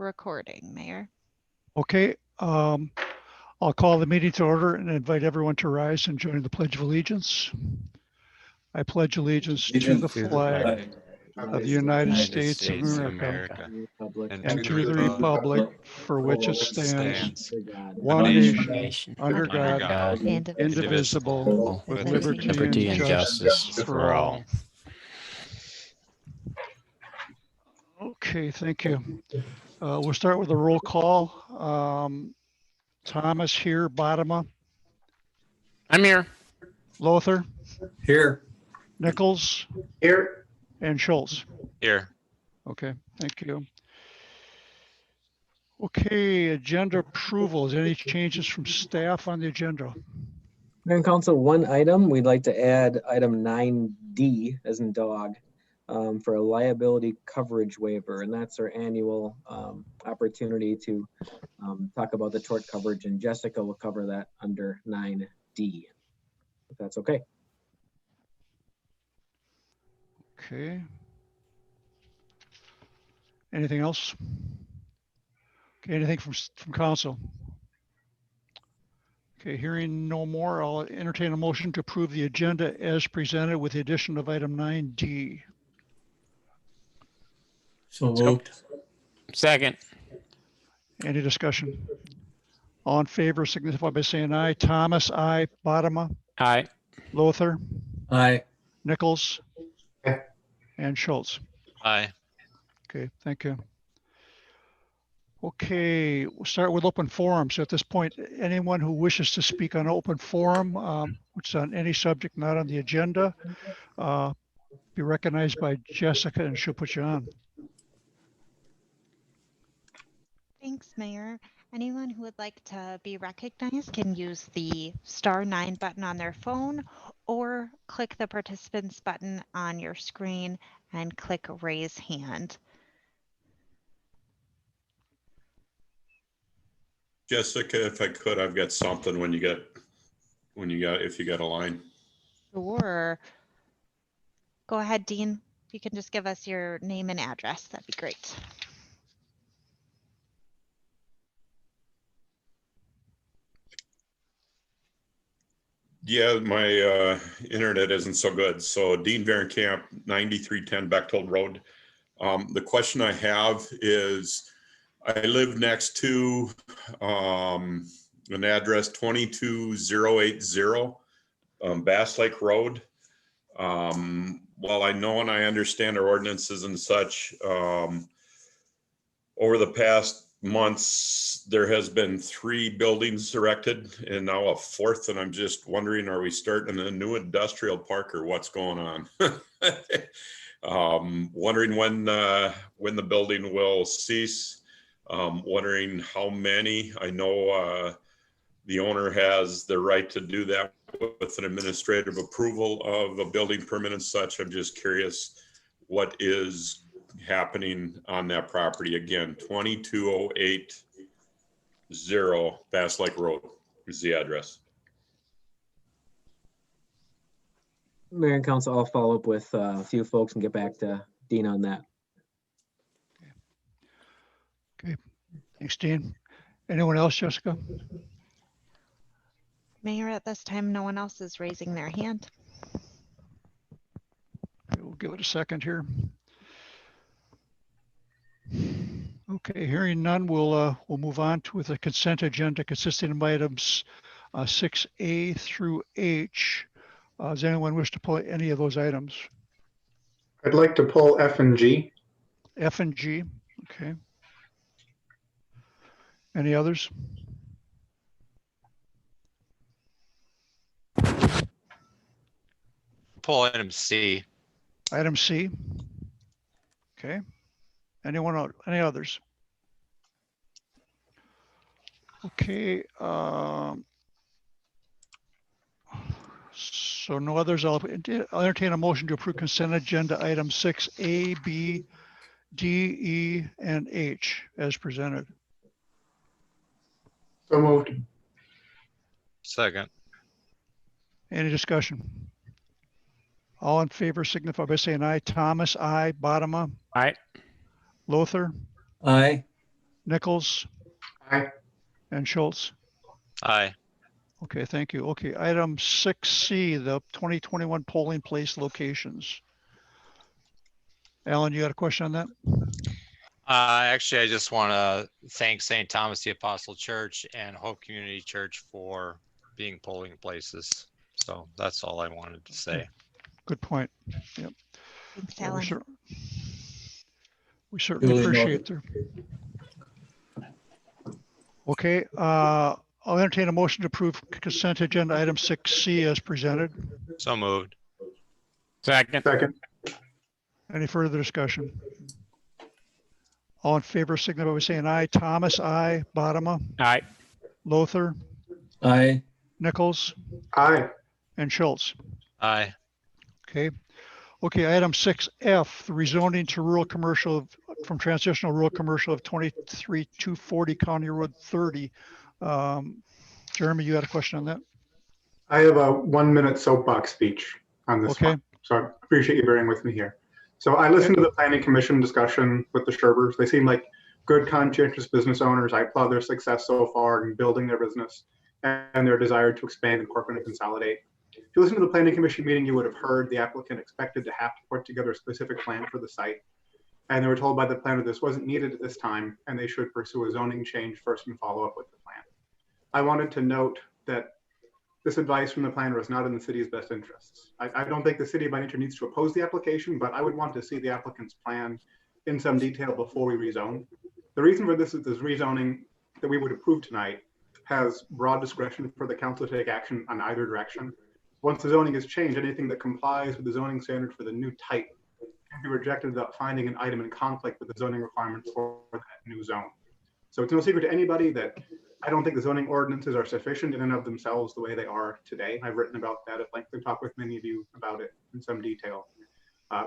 recording, Mayor. Okay, I'll call the meeting to order and invite everyone to rise and join the Pledge of Allegiance. I pledge allegiance to the flag of the United States of America and to the republic for which it stands, one nation, under God, indivisible, with liberty and justice for all. Okay, thank you. We'll start with a roll call. Thomas here, Bodema, I'm here. Lothar, Here. Nichols, Here. and Schultz. Here. Okay, thank you. Okay, agenda approval. Is there any changes from staff on the agenda? Mayor and Council, one item, we'd like to add item 9D as in dog for a liability coverage waiver. And that's our annual opportunity to talk about the tort coverage, and Jessica will cover that under 9D, if that's okay. Okay. Anything else? Okay, anything from council? Okay, hearing no more, I'll entertain a motion to approve the agenda as presented with the addition of item 9D. So moved. Second. Any discussion? All in favor signify by saying aye. Thomas, aye. Bodema, Aye. Lothar, Aye. Nichols, Aye. and Schultz. Aye. Okay, thank you. Okay, we'll start with open forum. So at this point, anyone who wishes to speak on open forum, which is on any subject not on the agenda, be recognized by Jessica and she'll put you on. Thanks, Mayor. Anyone who would like to be recognized can use the *9 button on their phone or click the participants button on your screen and click raise hand. Jessica, if I could, I've got something if you got a line. Sure. Go ahead, Dean. You can just give us your name and address. That'd be great. Yeah, my internet isn't so good. So Dean Varenkamp, 9310 Bechtold Road. The question I have is, I live next to an address 22080 Bass Lake Road. While I know and I understand our ordinances and such, over the past months, there has been 3 buildings erected and now a 4th. And I'm just wondering, are we starting a new industrial park or what's going on? Wondering when the building will cease. Wondering how many. I know the owner has the right to do that with an administrative approval of a building permit and such. I'm just curious what is happening on that property. Again, 22080 Bass Lake Road is the address. Mayor and Council, I'll follow up with a few folks and get back to Dean on that. Okay, thanks, Dean. Anyone else, Jessica? Mayor, at this time, no one else is raising their hand. Okay, we'll give it a second here. Okay, hearing none, we'll move on with the consent agenda consisting of items 6A through H. Does anyone wish to pull any of those items? I'd like to pull F and G. F and G, okay. Any others? Pull item C. Item C. Okay. Anyone else? Any others? Okay. So no others. I'll entertain a motion to approve consent agenda items 6A, B, D, E, and H as presented. So moved. Second. Any discussion? All in favor signify by saying aye. Thomas, aye. Bodema, Aye. Lothar, Aye. Nichols, Aye. and Schultz. Aye. Okay, thank you. Okay, item 6C, the 2021 polling place locations. Alan, you got a question on that? Actually, I just want to thank St. Thomas the Apostle Church and Hope Community Church for being polling places. So that's all I wanted to say. Good point. Yep. Thanks, Yeah, Alan. we certainly Duly appreciate noted. their. Okay, I'll entertain a motion to approve consent agenda item 6C as presented. So moved. Second. Second. Any further discussion? All in favor, signify by saying aye. Thomas, aye. Bodema, Aye. Lothar, Aye. Nichols, Aye. and Schultz. Aye. Okay. Okay, item 6F, the rezoning to rural commercial from transitional rural commercial of 23-240 County Road 30. Jeremy, you had a question on that? I have a 1-minute soapbox speech on this Okay. one. So I appreciate you bearing with me here. So I listened to the planning commission discussion with the Sherbers. They seem like good, conscientious business owners. I applaud their success so far in building their business and their desire to expand and Corcoran and consolidate. If you listen to the planning commission meeting, you would have heard the applicant expected to have to put together a specific plan for the site. And they were told by the planner this wasn't needed at this time, and they should pursue a zoning change first and follow up with the plan. I wanted to note that this advice from the planner is not in the city's best interests. I don't think the city by nature needs to oppose the application, but I would want to see the applicant's plan in some detail before we rezone. The reason for this is this rezoning that we would approve tonight has broad discretion for the council to take action on either direction. Once the zoning is changed, anything that complies with the zoning standard for the new type can be rejected without finding an item in conflict with the zoning requirements for that new zone. So it's no secret to anybody that I don't think the zoning ordinances are sufficient in and of themselves the way they are today. I've written about that at length and talked with many of you about it in some detail.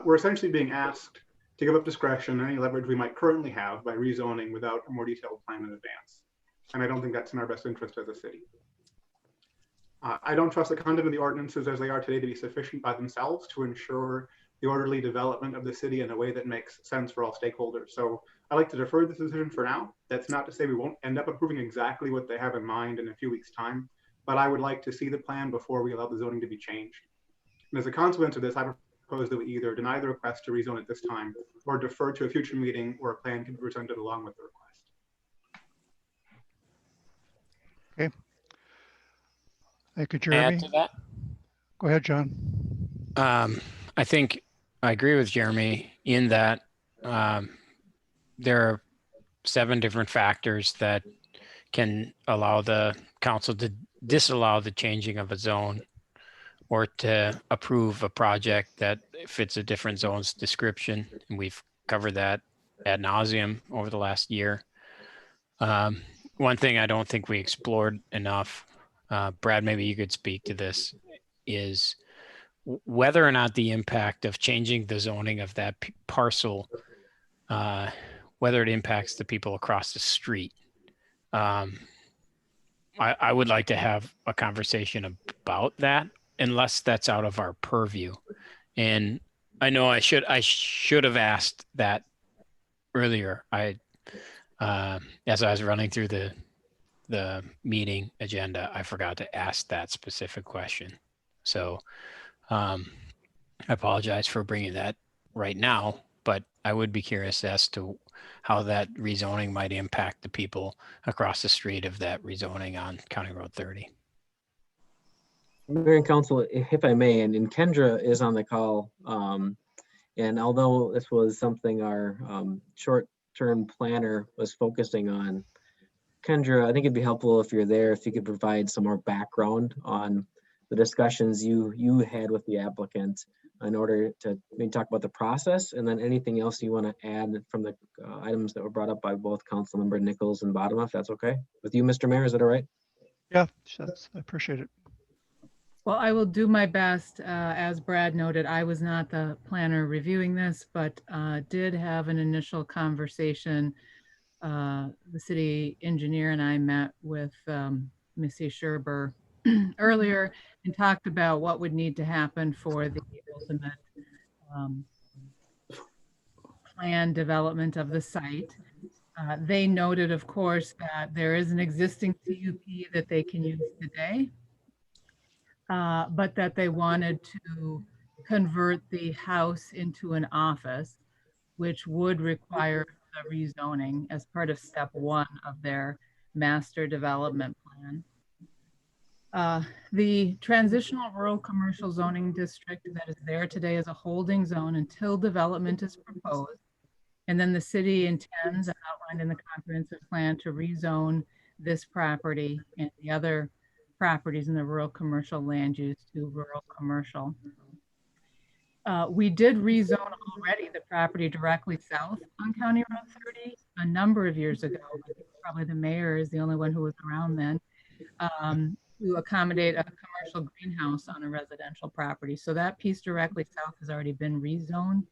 We're essentially being asked to give up discretion and any leverage we might currently have by rezoning without a more detailed plan in advance. And I don't think that's in our best interest as a city. I don't trust the content of the ordinances as they are today to be sufficient by themselves to ensure the orderly development of the city in a way that makes sense for all stakeholders. So I like to defer this decision for now. That's not to say we won't end up approving exactly what they have in mind in a few weeks' time, but I would like to see the plan before we allow the zoning to be changed. And as a consequence of this, I propose that we either deny the request to rezone at this time or defer to a future meeting where a plan can be presented along with the request. Okay. Thank you, Jeremy. Add to that. Go ahead, John. I think I agree with Jeremy in that there are 7 different factors that can allow the council to disallow the changing of a zone or to approve a project that fits a different zone's description. And we've covered that ad nauseum over the last year. One thing I don't think we explored enough, Brad, maybe you could speak to this, is whether or not the impact of changing the zoning of that parcel, whether it impacts the people across the street. I would like to have a conversation about that, unless that's out of our purview. And I know I should have asked that earlier. As I was running through the meeting agenda, I forgot to ask that specific question. So I apologize for bringing that right now, but I would be curious as to how that rezoning might impact the people across the street of that rezoning on County Road 30. Mayor and Council, if I may, and Kendra is on the call, and although this was something our short-term planner was focusing on, Kendra, I think it'd be helpful if you're there, if you could provide some more background on the discussions you had with the applicant in order to maybe talk about the process, and then anything else you want to add from the items that were brought up by both Councilmember Nichols and Bodema, if that's okay with you, Mr. Mayor, is that all right? Yeah, I appreciate it. Well, I will do my best. As Brad noted, I was not the planner reviewing this, but did have an initial conversation. The city engineer and I met with Missy Sherber earlier and talked about what would need to happen for the ultimate plan development of the site. They noted, of course, that there is an existing CUP that they can use today, but that they wanted to convert the house into an office, which would require the rezoning as part of step 1 of their master development plan. The transitional rural commercial zoning district that is there today is a holding zone until development is proposed. And then the city intends, as outlined in the comprehensive plan, to rezone this property and the other properties in the rural commercial land use to rural commercial. We did rezone already the property directly south on County Road 30 a number of years ago. Probably the mayor is the only one who was around then, to accommodate a commercial greenhouse on a residential property. So that piece directly south has already been rezoned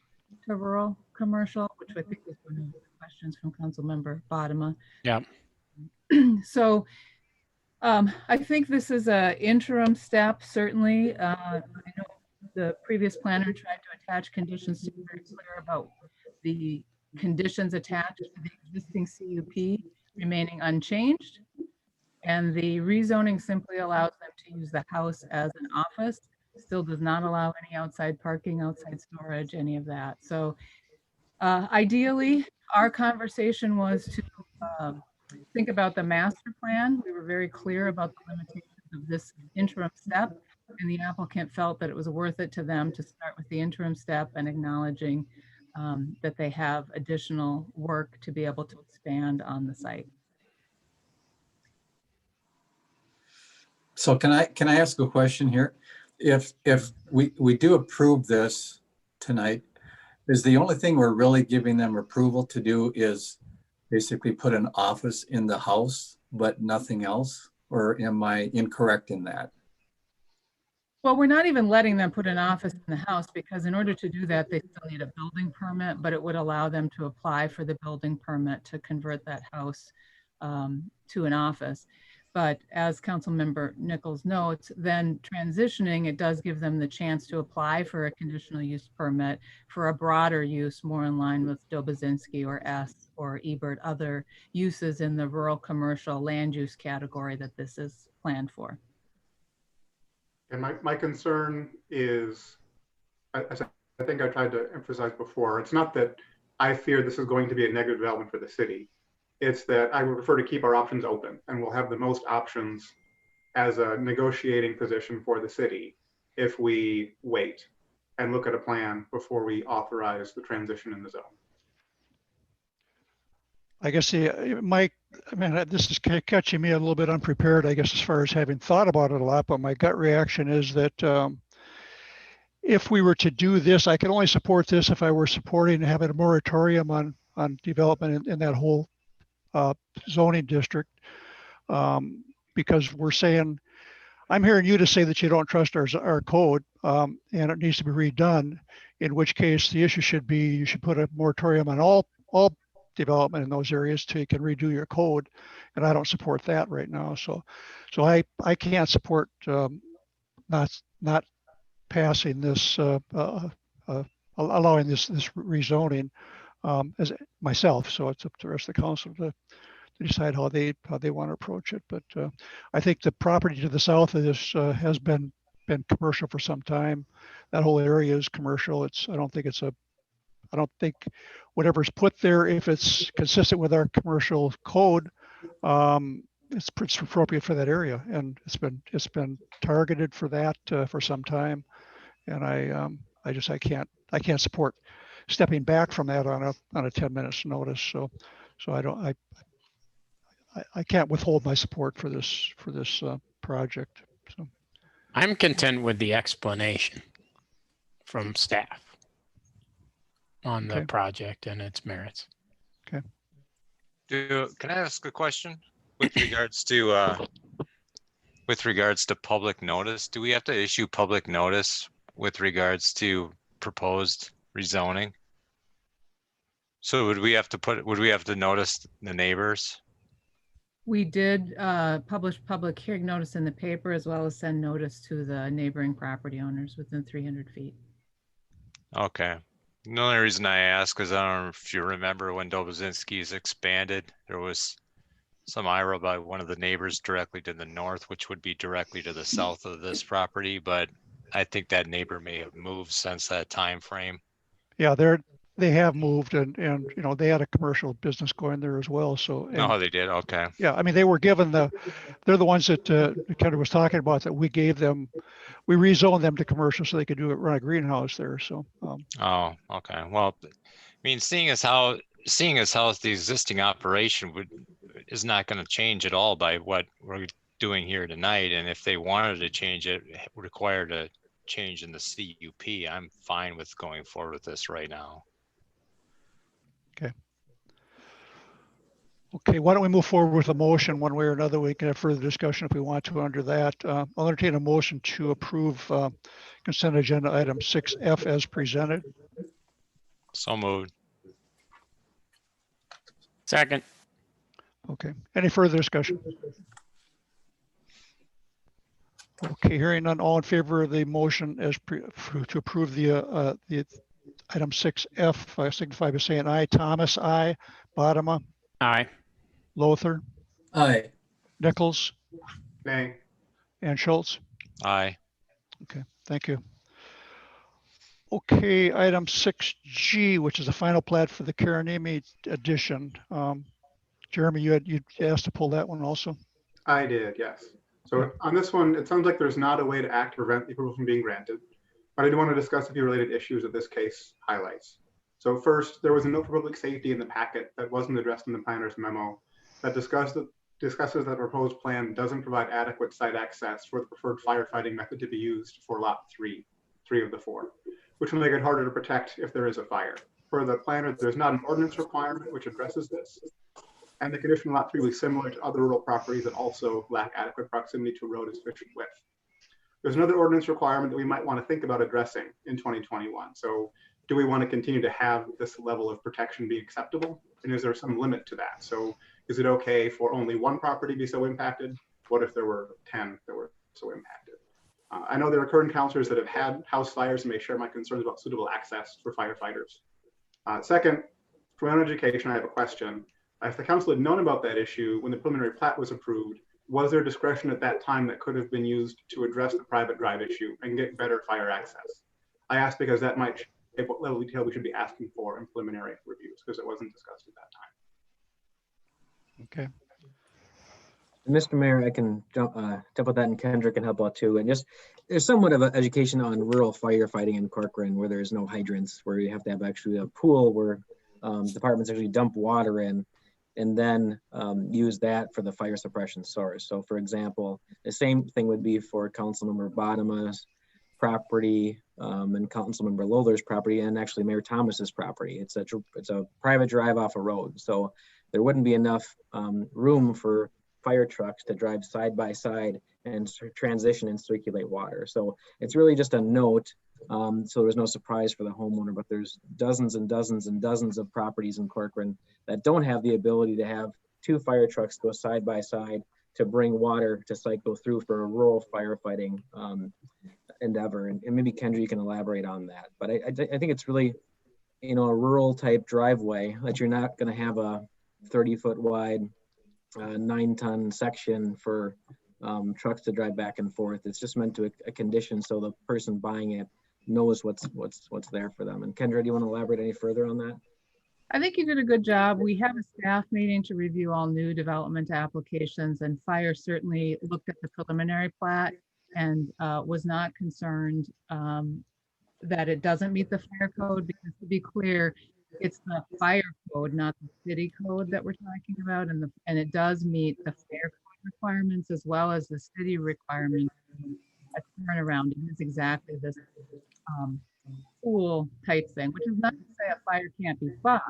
to rural commercial, which I think was one of the questions from Councilmember Bodema. Yeah. So I think this is an interim step, certainly. I know the previous planner tried to attach conditions to be very clear about the conditions attached to the existing CUP remaining unchanged. And the rezoning simply allows them to use the house as an office, still does not allow any outside parking, outside storage, any of that. So ideally, our conversation was to think about the master plan. We were very clear about the limitations of this interim step, and the applicant felt that it was worth it to them to start with the interim step and acknowledging that they have additional work to be able to expand on the site. So can I ask a question here? If we do approve this tonight, is the only thing we're really giving them approval to do is basically put an office in the house, but nothing else? Or am I incorrect in that? Well, we're not even letting them put an office in the house, because in order to do that, they still need a building permit, but it would allow them to apply for the building permit to convert that house to an office. But as Councilmember Nichols notes, then transitioning, it does give them the chance to apply for a conditional use permit for a broader use, more in line with Dobozinski or S or Ebert, other uses in the rural commercial land use category that this is planned for. And my concern is, as I think I tried to emphasize before, it's not that I fear this is going to be a negative development for the city. It's that I would prefer to keep our options open, and we'll have the most options as a negotiating position for the city if we wait and look at a plan before we authorize the transition in the zone. I guess Mike, I mean, this is catching me a little bit unprepared, I guess, as far as having thought about it a lot, but my gut reaction is that if we were to do this, I can only support this if I were supporting having a moratorium on development in that whole zoning district, because we're saying, I'm hearing you to say that you don't trust our code, and it needs to be redone, in which case the issue should be, you should put a moratorium on all development in those areas till you can redo your code. And I don't support that right now. So I can't support not passing this, allowing this rezoning as myself. So it's up to the rest of the council to decide how they want to approach it. But I think the property to the south of this has been commercial for some time. That whole area is commercial. I don't think whatever's put there, if it's consistent with our commercial code, it's appropriate for that area, and it's been targeted for that for some time. And I can't support stepping back from that on a 10 minutes notice. So I can't withhold my support for this project. So I'm content with the explanation from staff on the project and its merits. Okay. Can I ask a question with regards to public notice? Do we have to issue public notice with regards to proposed rezoning? So would we have to notice the neighbors? We did publish public hearing notice in the paper, as well as send notice to the neighboring property owners within 300 feet. Okay. The only reason I ask is I don't know if you remember when Dobozinski's expanded, there was some IRA by one of the neighbors directly to the north, which would be directly to the south of this property, but I think that neighbor may have moved since that time frame. Yeah, they have moved and you know, they had a commercial business going there as well. So, and Oh, they did? Okay. yeah, I mean, they were given they're the ones that Kendra was talking about that we gave them, we rezoned them to commercial so they could run a greenhouse there. So, Oh, okay. Well, I mean, seeing as how the existing operation is not going to change at all by what we're doing here tonight, and if they wanted to change it, required a change in the CUP, I'm fine with going forward with this right now. okay, why don't we move forward with a motion one way or another? We can have further discussion if we want to under that. I'll entertain a motion to approve consent agenda item 6F as presented. So moved. Second. Okay, any further discussion? Okay, hearing none, all in favor of the motion as to approve the item 6F, signify by saying aye. Thomas, aye. Bodema, Aye. Lothar, Aye. Nichols, Nay. and Schultz. Aye. Okay, thank you. Okay, item 6G, which is the final plat for the Karanimi addition. Jeremy, you asked to pull that one also? I did, yes. So on this one, it sounds like there's not a way to act to prevent the approval from being granted, but I do want to discuss a few related issues that this case highlights. So first, there was a note for public safety in the packet that wasn't addressed in the planner's memo that discusses that the proposed plan doesn't provide adequate site access for the preferred firefighting method to be used for lot three of the four, which will make it harder to protect if there is a fire. For the planner, there's not an ordinance requirement which addresses this. And the condition of lot 3 was similar to other rural properties that also lack adequate proximity to a road of sufficient width. There's another ordinance requirement that we might want to think about addressing in 2021. So do we want to continue to have this level of protection be acceptable? And is there some limit to that? So is it okay for only one property to be so impacted? What if there were 10 that were so impacted? I know there are current counselors that have had house fires and may share my concerns about suitable access for firefighters. Second, for my own education, I have a question. If the council had known about that issue when the preliminary plat was approved, was there discretion at that time that could have been used to address the private drive issue and get better fire access? I ask because that might shape what level of detail we should be asking for in preliminary reviews because it wasn't discussed at that time. Okay. Mr. Mayor, I can jump with that, and Kendra can help out too. And just there's somewhat of an education on rural firefighting in Corcoran where there's no hydrants, where you have to have actually a pool where departments actually dump water in and then use that for the fire suppression source. So for example, the same thing would be for Councilmember Bodema's property and Councilmember Lowther's property and actually Mayor Thomas's property. It's a private drive off a road. So there wouldn't be enough room for fire trucks to drive side by side and transition and circulate water. So it's really just a note. So there's no surprise for the homeowner, but there's dozens and dozens and dozens of properties in Corcoran that don't have the ability to have two fire trucks go side by side to bring water to cycle through for a rural firefighting endeavor. And maybe Kendra, you can elaborate on that. But I think it's really, a rural type driveway that you're not going to have a 30-foot wide 9-ton section for trucks to drive back and forth. It's just meant to a condition so the person buying it knows what's there for them. And Kendra, do you want to elaborate any further on that? I think you did a good job. We have a staff meeting to review all new development applications, and Fire certainly looked at the preliminary plat and was not concerned that it doesn't meet the fire code, because to be clear, it's the fire code, not the city code that we're talking about, and it does meet the fire code requirements as well as the city requirements. A turnaround is exactly this pool type thing, which is not to say a fire can't be fought.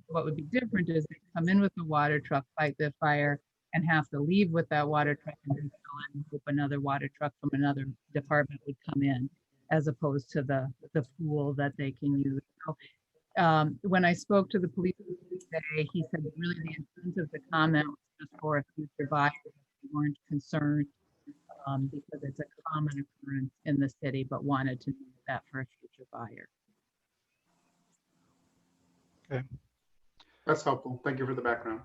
What would be different is they come in with a water truck, fight the fire, and have to leave with that water truck and then fill in, hope another water truck from another department would come in, as opposed to the pool that they can use. So, when I spoke to the police today, he said really the intent of the comment was just for a future buyer. They weren't concerned because it's a common occurrence in the city, but wanted to know that for a future buyer. That's helpful. Thank you for the background.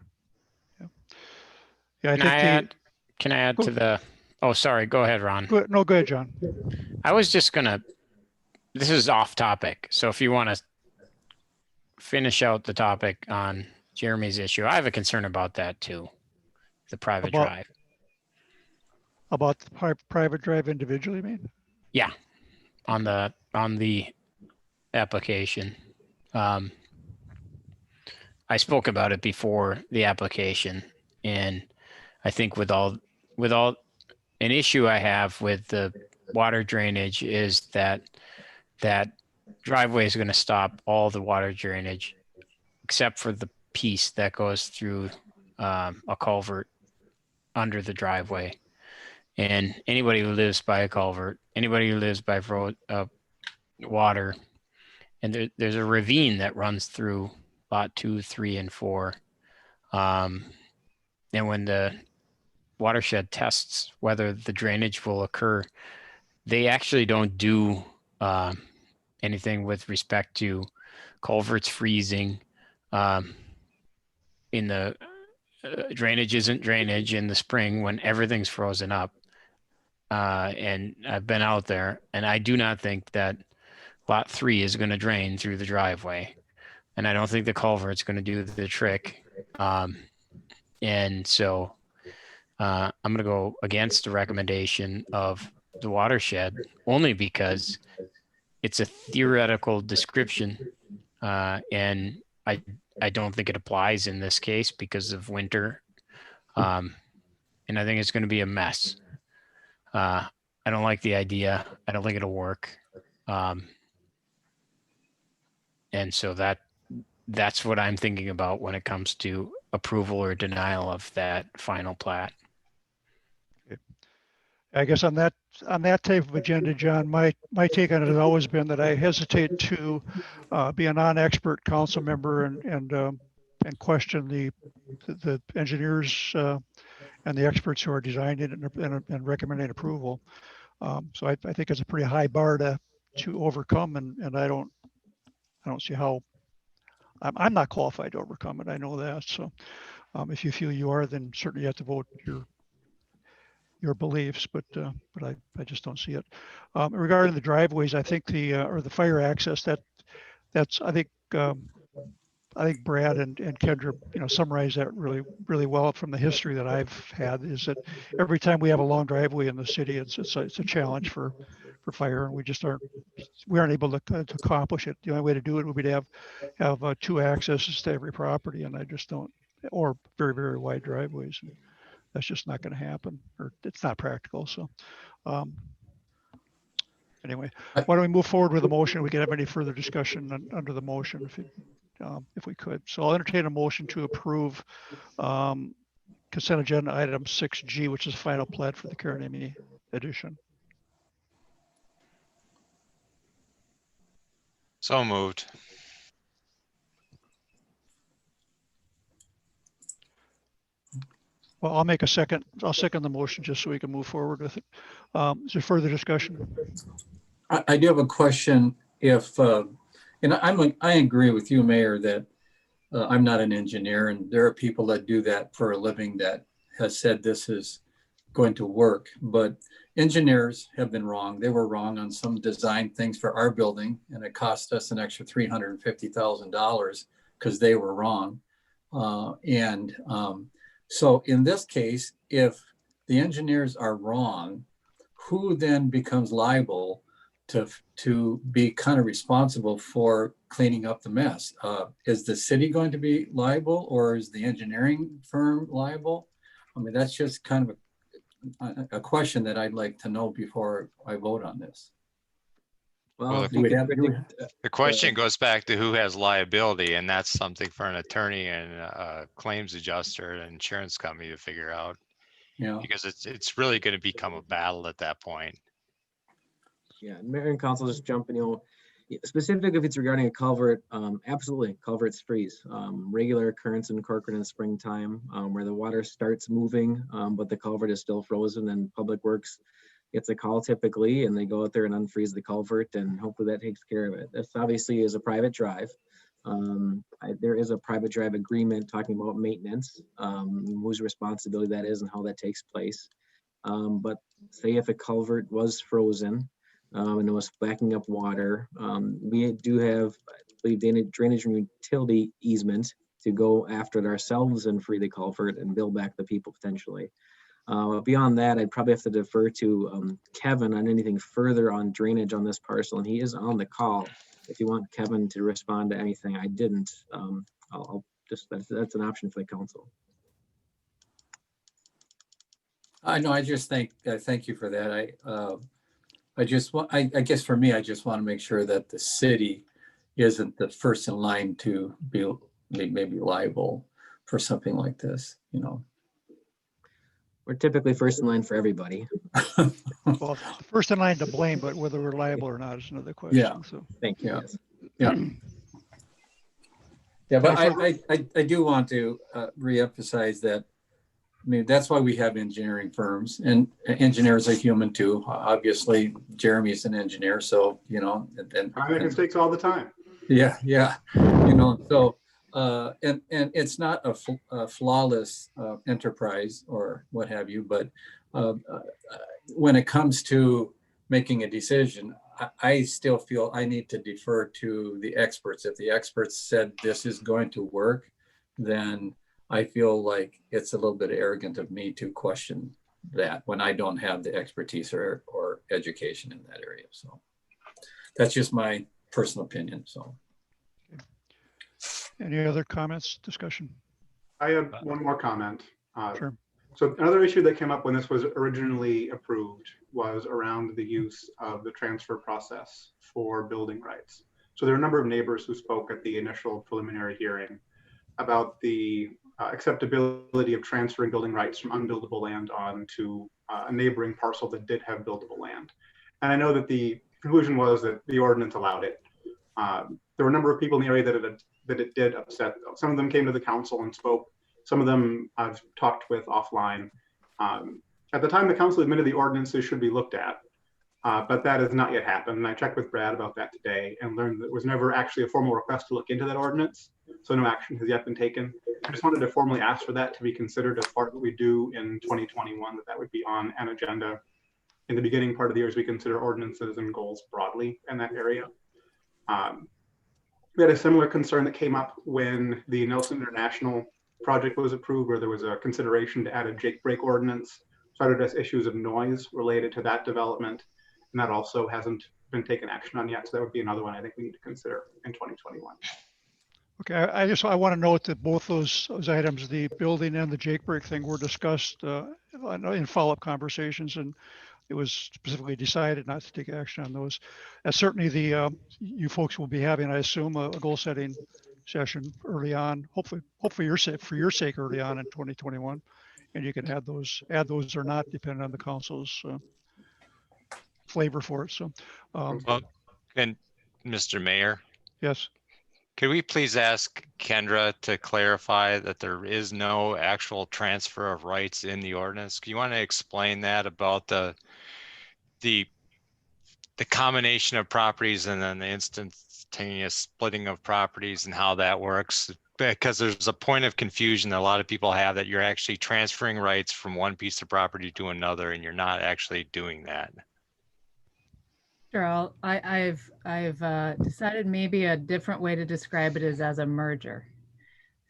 Yeah, I Can I think add, can I add Go- to the, oh, sorry, go ahead, Ron. go ahead, John. I was just gonna, this is off topic. So if you want to finish out the topic on Jeremy's issue, I have a concern about that too. The private About- drive. About the private drive individually, you mean? Yeah. On the application. I spoke about it before the application, and I think with all an issue I have with the water drainage is that driveway is going to stop all the water drainage except for the piece that goes through a culvert under the driveway. And anybody who lives by a culvert, anybody who lives by water, and there's a ravine that runs through lot 2, 3, and 4. And when the watershed tests whether the drainage will occur, they actually don't do anything with respect to culverts freezing. In the drainage isn't drainage in the spring when everything's frozen up. And I've been out there, and I do not think that lot 3 is going to drain through the driveway. And I don't think the culvert's going to do the trick. And so I'm going to go against the recommendation of the watershed only because it's a theoretical description. And I don't think it applies in this case because of winter. And I think it's going to be a mess. I don't like the idea. I don't think it'll work. And so that's what I'm thinking about when it comes to approval or denial of that final plat. I guess on that type of agenda, John, my take on it has always been that I hesitate to be a non-expert council member and question the engineers and the experts who are designing it and recommending approval. So I think it's a pretty high bar to overcome, and I don't see how. I'm not qualified to overcome it. I know that. So if you feel you are, then certainly you have to vote your beliefs, but I just don't see it. Regarding the driveways, I think or the fire access, that's I think Brad and Kendra, summarized that really well from the history that I've had. Is that every time we have a long driveway in the city, it's a challenge for fire, and we aren't able to accomplish it. The only way to do it would be to have 2 accesses to every property, and I just don't, or very, very wide driveways. And that's just not going to happen, or it's not practical. So anyway, why don't we move forward with the motion? We can have any further discussion under the motion if we could. So I'll entertain a motion to approve consent agenda item 6G, which is final plat for the Karenemi edition. So moved. Well, I'll second the motion just so we can move forward with it. Is there further discussion? I do have a question. And I agree with you, Mayor, that I'm not an engineer, and there are people that do that for a living that has said this is going to work. But engineers have been wrong. They were wrong on some design things for our building, and it cost us an extra $350,000 because they were wrong. So in this case, if the engineers are wrong, who then becomes liable to be kind of responsible for cleaning up the mess? Is the city going to be liable, or is the engineering firm liable? I mean, that's just kind of a question that I'd like to know before I vote on this. Well, the question goes back to who has liability, and that's something for an attorney and a claims adjuster and insurance company to figure out. Yeah. Because it's really going to become a battle at that point. Yeah, Mayor and Council, just jumping, specific if it's regarding a culvert, absolutely, culverts freeze. Regular occurrence in Corcoran in the springtime, where the water starts moving, but the culvert is still frozen, and Public Works gets a call typically, and they go out there and unfreeze the culvert, and hopefully that takes care of it. This obviously is a private drive, There is a private drive agreement talking about maintenance, whose responsibility that is and how that takes place. But say if a culvert was frozen and it was backing up water, we do have, I believe, drainage and utility easement to go after it ourselves and free the culvert and bill back the people potentially. Beyond that, I'd probably have to defer to Kevin on anything further on drainage on this parcel, and he is on the call. If you want Kevin to respond to anything I didn't, I'll just, that's an option for the council. I know, I just thank you for that. I just want, I guess for me, I just want to make sure that the city isn't the first in line to be maybe liable for something like this, you know. We're typically first in line for everybody. Well, first in line to blame, but whether we're liable or not is another question. Yeah. So. Thank you. Yeah. Yeah, but I do want to reemphasize that. I mean, that's why we have engineering firms, and engineers are human too. Obviously, Jeremy's an engineer, so, you know, and I make mistakes all the time. Yeah, you know, so and it's not a flawless enterprise or what have you, but when it comes to making a decision, I still feel I need to defer to the experts. If the experts said this is going to work, then I feel like it's a little bit arrogant of me to question that when I don't have the expertise or education in that area. So that's just my personal opinion. So any other comments, discussion? I have one more comment. Sure. So another issue that came up when this was originally approved was around the use of the transfer process for building rights. So there are a number of neighbors who spoke at the initial preliminary hearing about the acceptability of transferring building rights from unbuildable land onto a neighboring parcel that did have buildable land. And I know that the conclusion was that the ordinance allowed it. There were a number of people in the area that it did upset. Some of them came to the council and spoke. Some of them I've talked with offline. At the time, the council admitted the ordinances should be looked at, but that has not yet happened. And I checked with Brad about that today and learned that there was never actually a formal request to look into that ordinance. So no action has yet been taken. I just wanted to formally ask for that to be considered as part of what we do in 2021, that would be on an agenda. In the beginning part of the year, as we consider ordinances and goals broadly in that area. We had a similar concern that came up when the Nelson International project was approved, where there was a consideration to add a Jake break ordinance, so to address issues of noise related to that development. And that also hasn't been taken action on yet. So that would be another one I think we need to consider in 2021. Okay, I want to note that both those items, the building and the Jake break thing, were discussed in follow-up conversations, and it was specifically decided not to take action on those. Certainly you folks will be having, I assume, a goal setting session early on, hopefully for your sake early on in 2021, and you can add those or not depending on the council's flavor for it. So, well, and Mr. Mayor, yes. could we please ask Kendra to clarify that there is no actual transfer of rights in the ordinance? Do you want to explain that about the combination of properties and then the instantaneous splitting of properties and how that works? Because there's a point of confusion that a lot of people have, that you're actually transferring rights from one piece of property to another, and you're not actually doing that. Sure, I've decided maybe a different way to describe it is as a merger.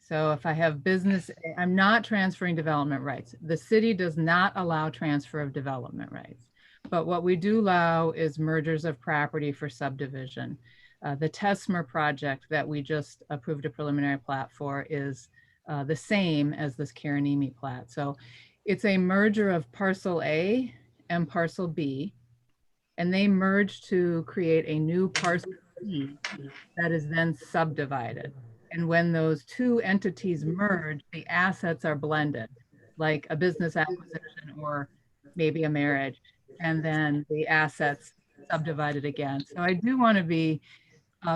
So if I have business, I'm not transferring development rights. The city does not allow transfer of development rights. But what we do allow is mergers of property for subdivision. The Tesmer project that we just approved a preliminary plat for is the same as this Karanimi plat. So it's a merger of parcel A and parcel B, and they merge to create a new parcel C that is then subdivided. And when those two entities merge, the assets are blended, like a business acquisition or maybe a marriage, and then the assets subdivided again. So I do want to be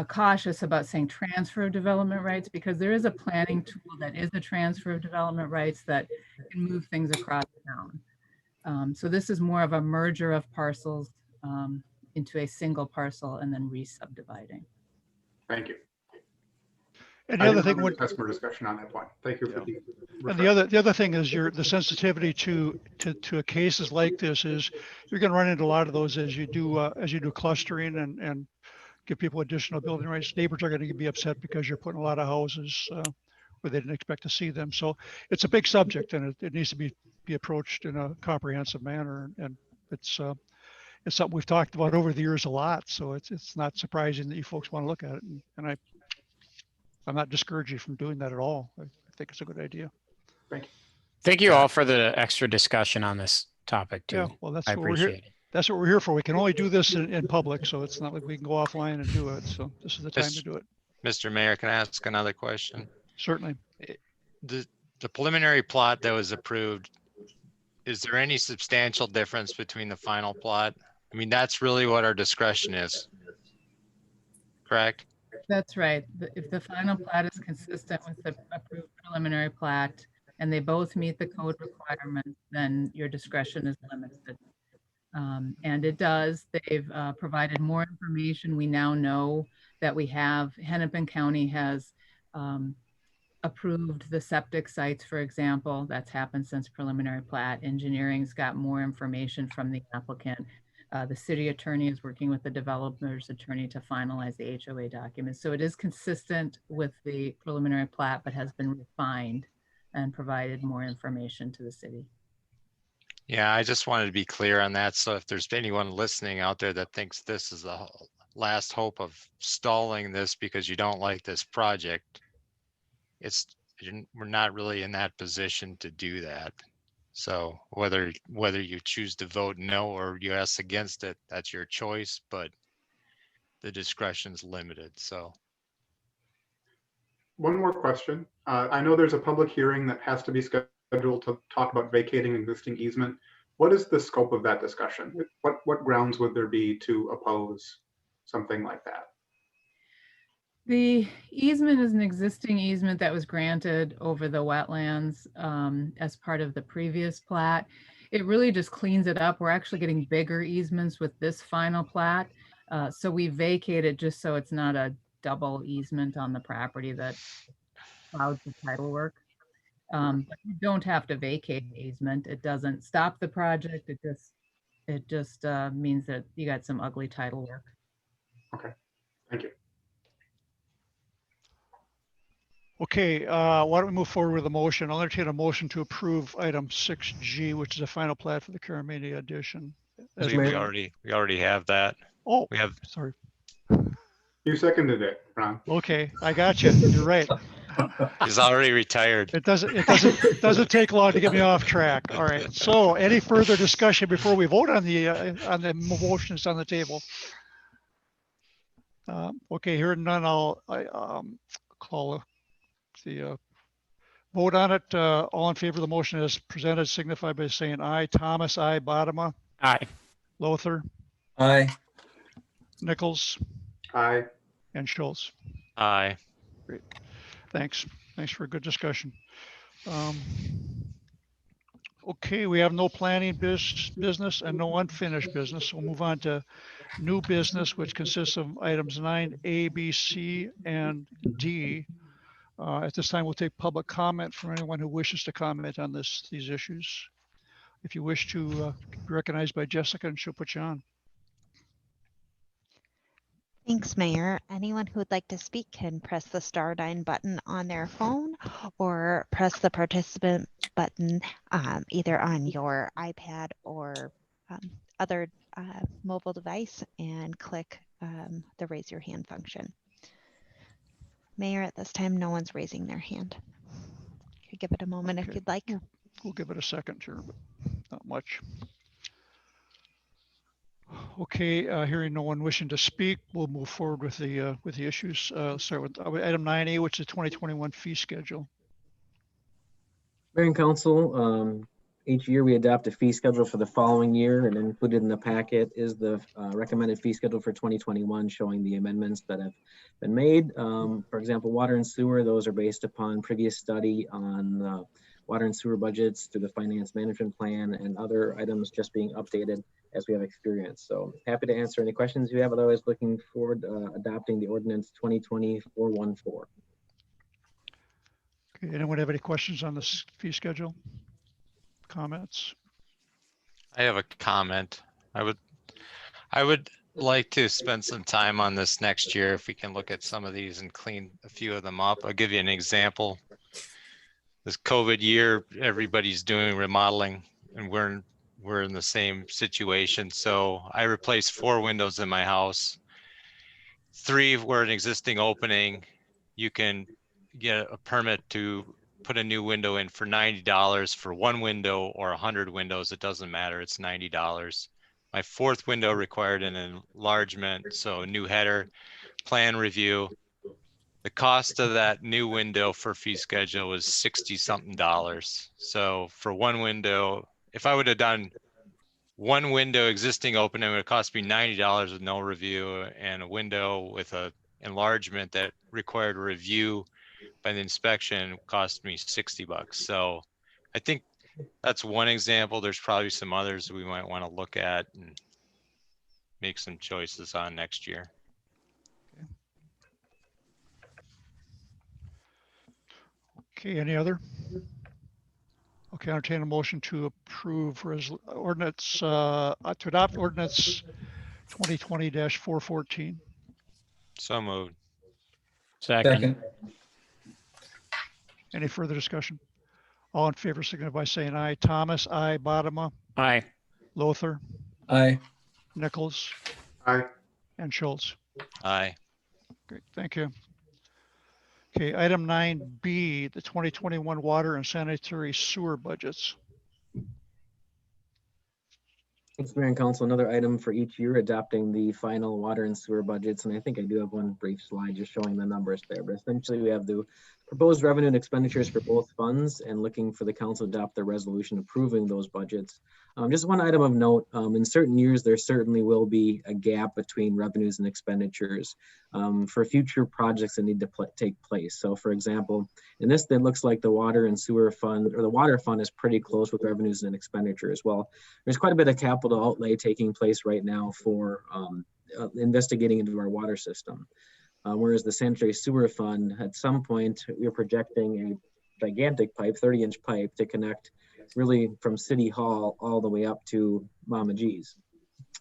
cautious about saying transfer of development rights, because there is a planning tool that is a transfer of development rights that can move things across town. So this is more of a merger of parcels into a single parcel and then re-subdividing. Thank you. And the I other didn't thing remember would, the customer discussion on that point. Thank you for yeah. the And refresh. the other thing is the sensitivity to cases like this is you're going to run into a lot of those as you do clustering and give people additional building rights. Neighbors are going to be upset because you're putting a lot of houses where they didn't expect to see them. So it's a big subject, and it needs to be approached in a comprehensive manner. And it's something we've talked about over the years a lot. So it's not surprising that you folks want to look at it. And I'm not discouraging you from doing that at all. I think it's a good idea. Thank you. Thank you all for the extra discussion on this topic too. Yeah, well, that's I what we're here. appreciate it. That's what we're here for. We can only do this in public, so it's not like we can go offline and do it. So this is the time to do it. Mr. Mayor, can I ask another question? Certainly. The preliminary plot that was approved, is there any substantial difference between the final plot? I mean, that's really what our discretion is, correct? That's right. If the final plat is consistent with the approved preliminary plat and they both meet the code requirements, then your discretion is limited. And it does. They've provided more information. We now know that Hennepin County has approved the septic sites, for example. That's happened since preliminary plat. Engineering's got more information from the applicant. The city attorney is working with the developer's attorney to finalize the HOA documents. So it is consistent with the preliminary plat, but has been refined and provided more information to the city. Yeah, I just wanted to be clear on that. So if there's anyone listening out there that thinks this is the last hope of stalling this because you don't like this project, we're not really in that position to do that. So whether you choose to vote no or you ask against it, that's your choice, but the discretion's limited. So One more question. I know there's a public hearing that has to be scheduled to talk about vacating existing easement. What is the scope of that discussion? What grounds would there be to oppose something like that? The easement is an existing easement that was granted over the wetlands as part of the previous plat. It really just cleans it up. We're actually getting bigger easements with this final plat. So we vacated just so it's not a double easement on the property that clouds the title work. But you don't have to vacate the easement. It doesn't stop the project. It just means that you got some ugly title work. Okay, thank you. Okay, why don't we move forward with a motion? I'll entertain a motion to approve item 6G, which is a final plat for the Caramania addition. I believe we already have that. Oh, We have, sorry. You seconded it, Ron. Okay, I got you. You're right. he's already retired. It doesn't take long to get me off track. All right. So any further discussion before we vote on the motions on the table? Okay, hearing none, I'll call the vote on it. All in favor of the motion as presented, signify by saying aye. Thomas, aye. Bodema, Aye. Lothar, Aye. Nichols, Aye. and Schultz. Aye. Great. Thanks. Thanks for a good discussion. Okay, we have no planning business and no unfinished business. We'll move on to new business, which consists of items 9A, B, C, and D. At this time, we'll take public comment from anyone who wishes to comment on these issues. If you wish to be recognized by Jessica, and she'll put you on. Thanks, Mayor. Anyone who would like to speak can press the *9 button on their phone or press the participant button either on your iPad or other mobile device and click the raise your hand function. Mayor, at this time, no one's raising their hand. Could give it a moment if you'd like. We'll give it a second here, but not much. Okay, hearing no one wishing to speak, we'll move forward with the issues. Start with item 9A, which is 2021 fee schedule. Mayor and Council, each year we adopt a fee schedule for the following year, and included in the packet is the recommended fee schedule for 2021, showing the amendments that have been made. For example, water and sewer, those are based upon previous study on water and sewer budgets through the finance management plan, and other items just being updated as we have experience. So happy to answer any questions you have. Otherwise, looking forward adopting the ordinance 2020-414. Okay, anyone have any questions on this fee schedule? Comments? I have a comment. I would like to spend some time on this next year if we can look at some of these and clean a few of them up. I'll give you an example. This COVID year, everybody's doing remodeling and we're in the same situation. So I replaced 4 windows in my house. 3 were an existing opening. You can get a permit to put a new window in for $90 for 1 window or 100 windows. It doesn't matter. It's $90. My 4th window required an enlargement, so a new header, plan review. The cost of that new window for fee schedule was 60 something dollars. So for 1 window, if I would have done 1 window existing opening, it would cost me $90 with no review, and a window with a enlargement that required a review by the inspection cost me $60. So I think that's one example. There's probably some others we might want to look at and make some choices on next year. Okay, any other? Okay, I'll entertain a motion to approve ordinance, to adopt ordinance 2020-414. So moved. Second. Any further discussion? All in favor, signify by saying aye. Thomas, aye. Bottom, Aye. Lothar, Aye. Nichols, Aye. and Schultz. Aye. Great, thank you. Okay, item 9B, the 2021 water and sanitary sewer budgets. Thanks, Mayor and Council. Another item for each year, adopting the final water and sewer budgets. And I think I do have one brief slide just showing the numbers there. But essentially, we have the proposed revenue and expenditures for both funds and looking for the council to adopt the resolution approving those budgets. Just one item of note, in certain years, there certainly will be a gap between revenues and expenditures for future projects that need to take place. So for example, in this, it looks like the water and sewer fund, or the water fund, is pretty close with revenues and expenditures. Well, there's quite a bit of capital outlay taking place right now for investigating into our water system. Whereas the sanitary sewer fund, at some point, we're projecting a gigantic pipe, 30-inch pipe, to connect really from City Hall all the way up to Mama G's.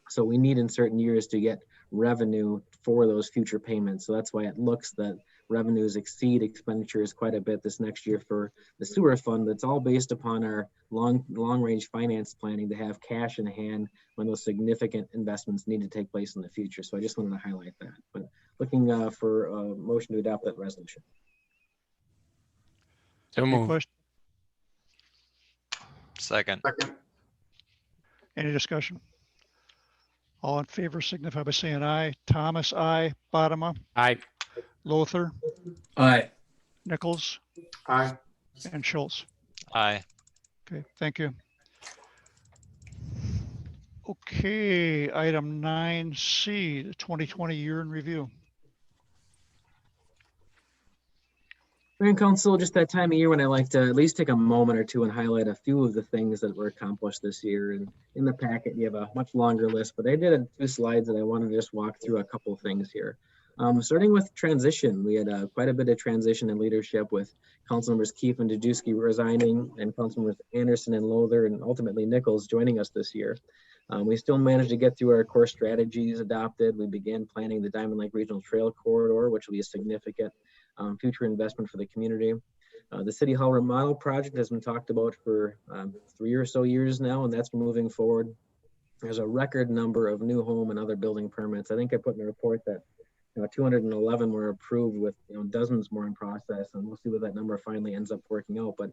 So we need in certain years to get revenue for those future payments. So that's why it looks that revenues exceed expenditures quite a bit this next year for the sewer fund. That's all based upon our long-range finance planning to have cash in hand when those significant investments need to take place in the future. So I just wanted to highlight that. But looking for a motion to adopt that resolution. So Any moved. question? Second. Second. Any discussion? All in favor, signify by saying aye. Thomas, aye. Bottom, Aye. Lothar, Aye. Nichols, Aye. and Schultz. Aye. Okay, thank you. Okay, item 9C, the 2020 year in review. Mayor and Council, just that time of year when I like to at least take a moment or two and highlight a few of the things that were accomplished this year. And in the packet, you have a much longer list, but I did a few slides that I wanted to just walk through a couple of things here. Starting with transition, we had quite a bit of transition in leadership with Councilmembers Keefe and Dudusky resigning and Councilmembers Anderson and Lothar and ultimately Nichols joining us this year. We still managed to get through our core strategies adopted. We began planning the Diamond Lake Regional Trail Corridor, which will be a significant future investment for the community. The City Hall remodel project has been talked about for 3 or so years now, and that's moving forward. There's a record number of new home and other building permits. I think I put in the report that 211 were approved with dozens more in process, and we'll see what that number finally ends up working out. But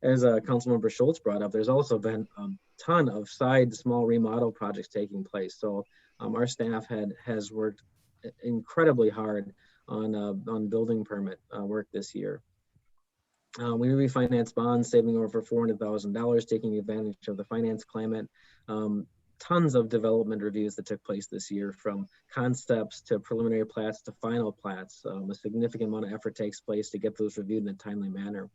as Councilmember Schultz brought up, there's also been a ton of small remodel projects taking place. So our staff has worked incredibly hard on building permit work this year. We refinanced bonds, saving over $400,000, taking advantage of the finance climate. Tons of development reviews that took place this year, from concepts to preliminary plats to final plats. A significant amount of effort takes place to get those reviewed in a timely manner.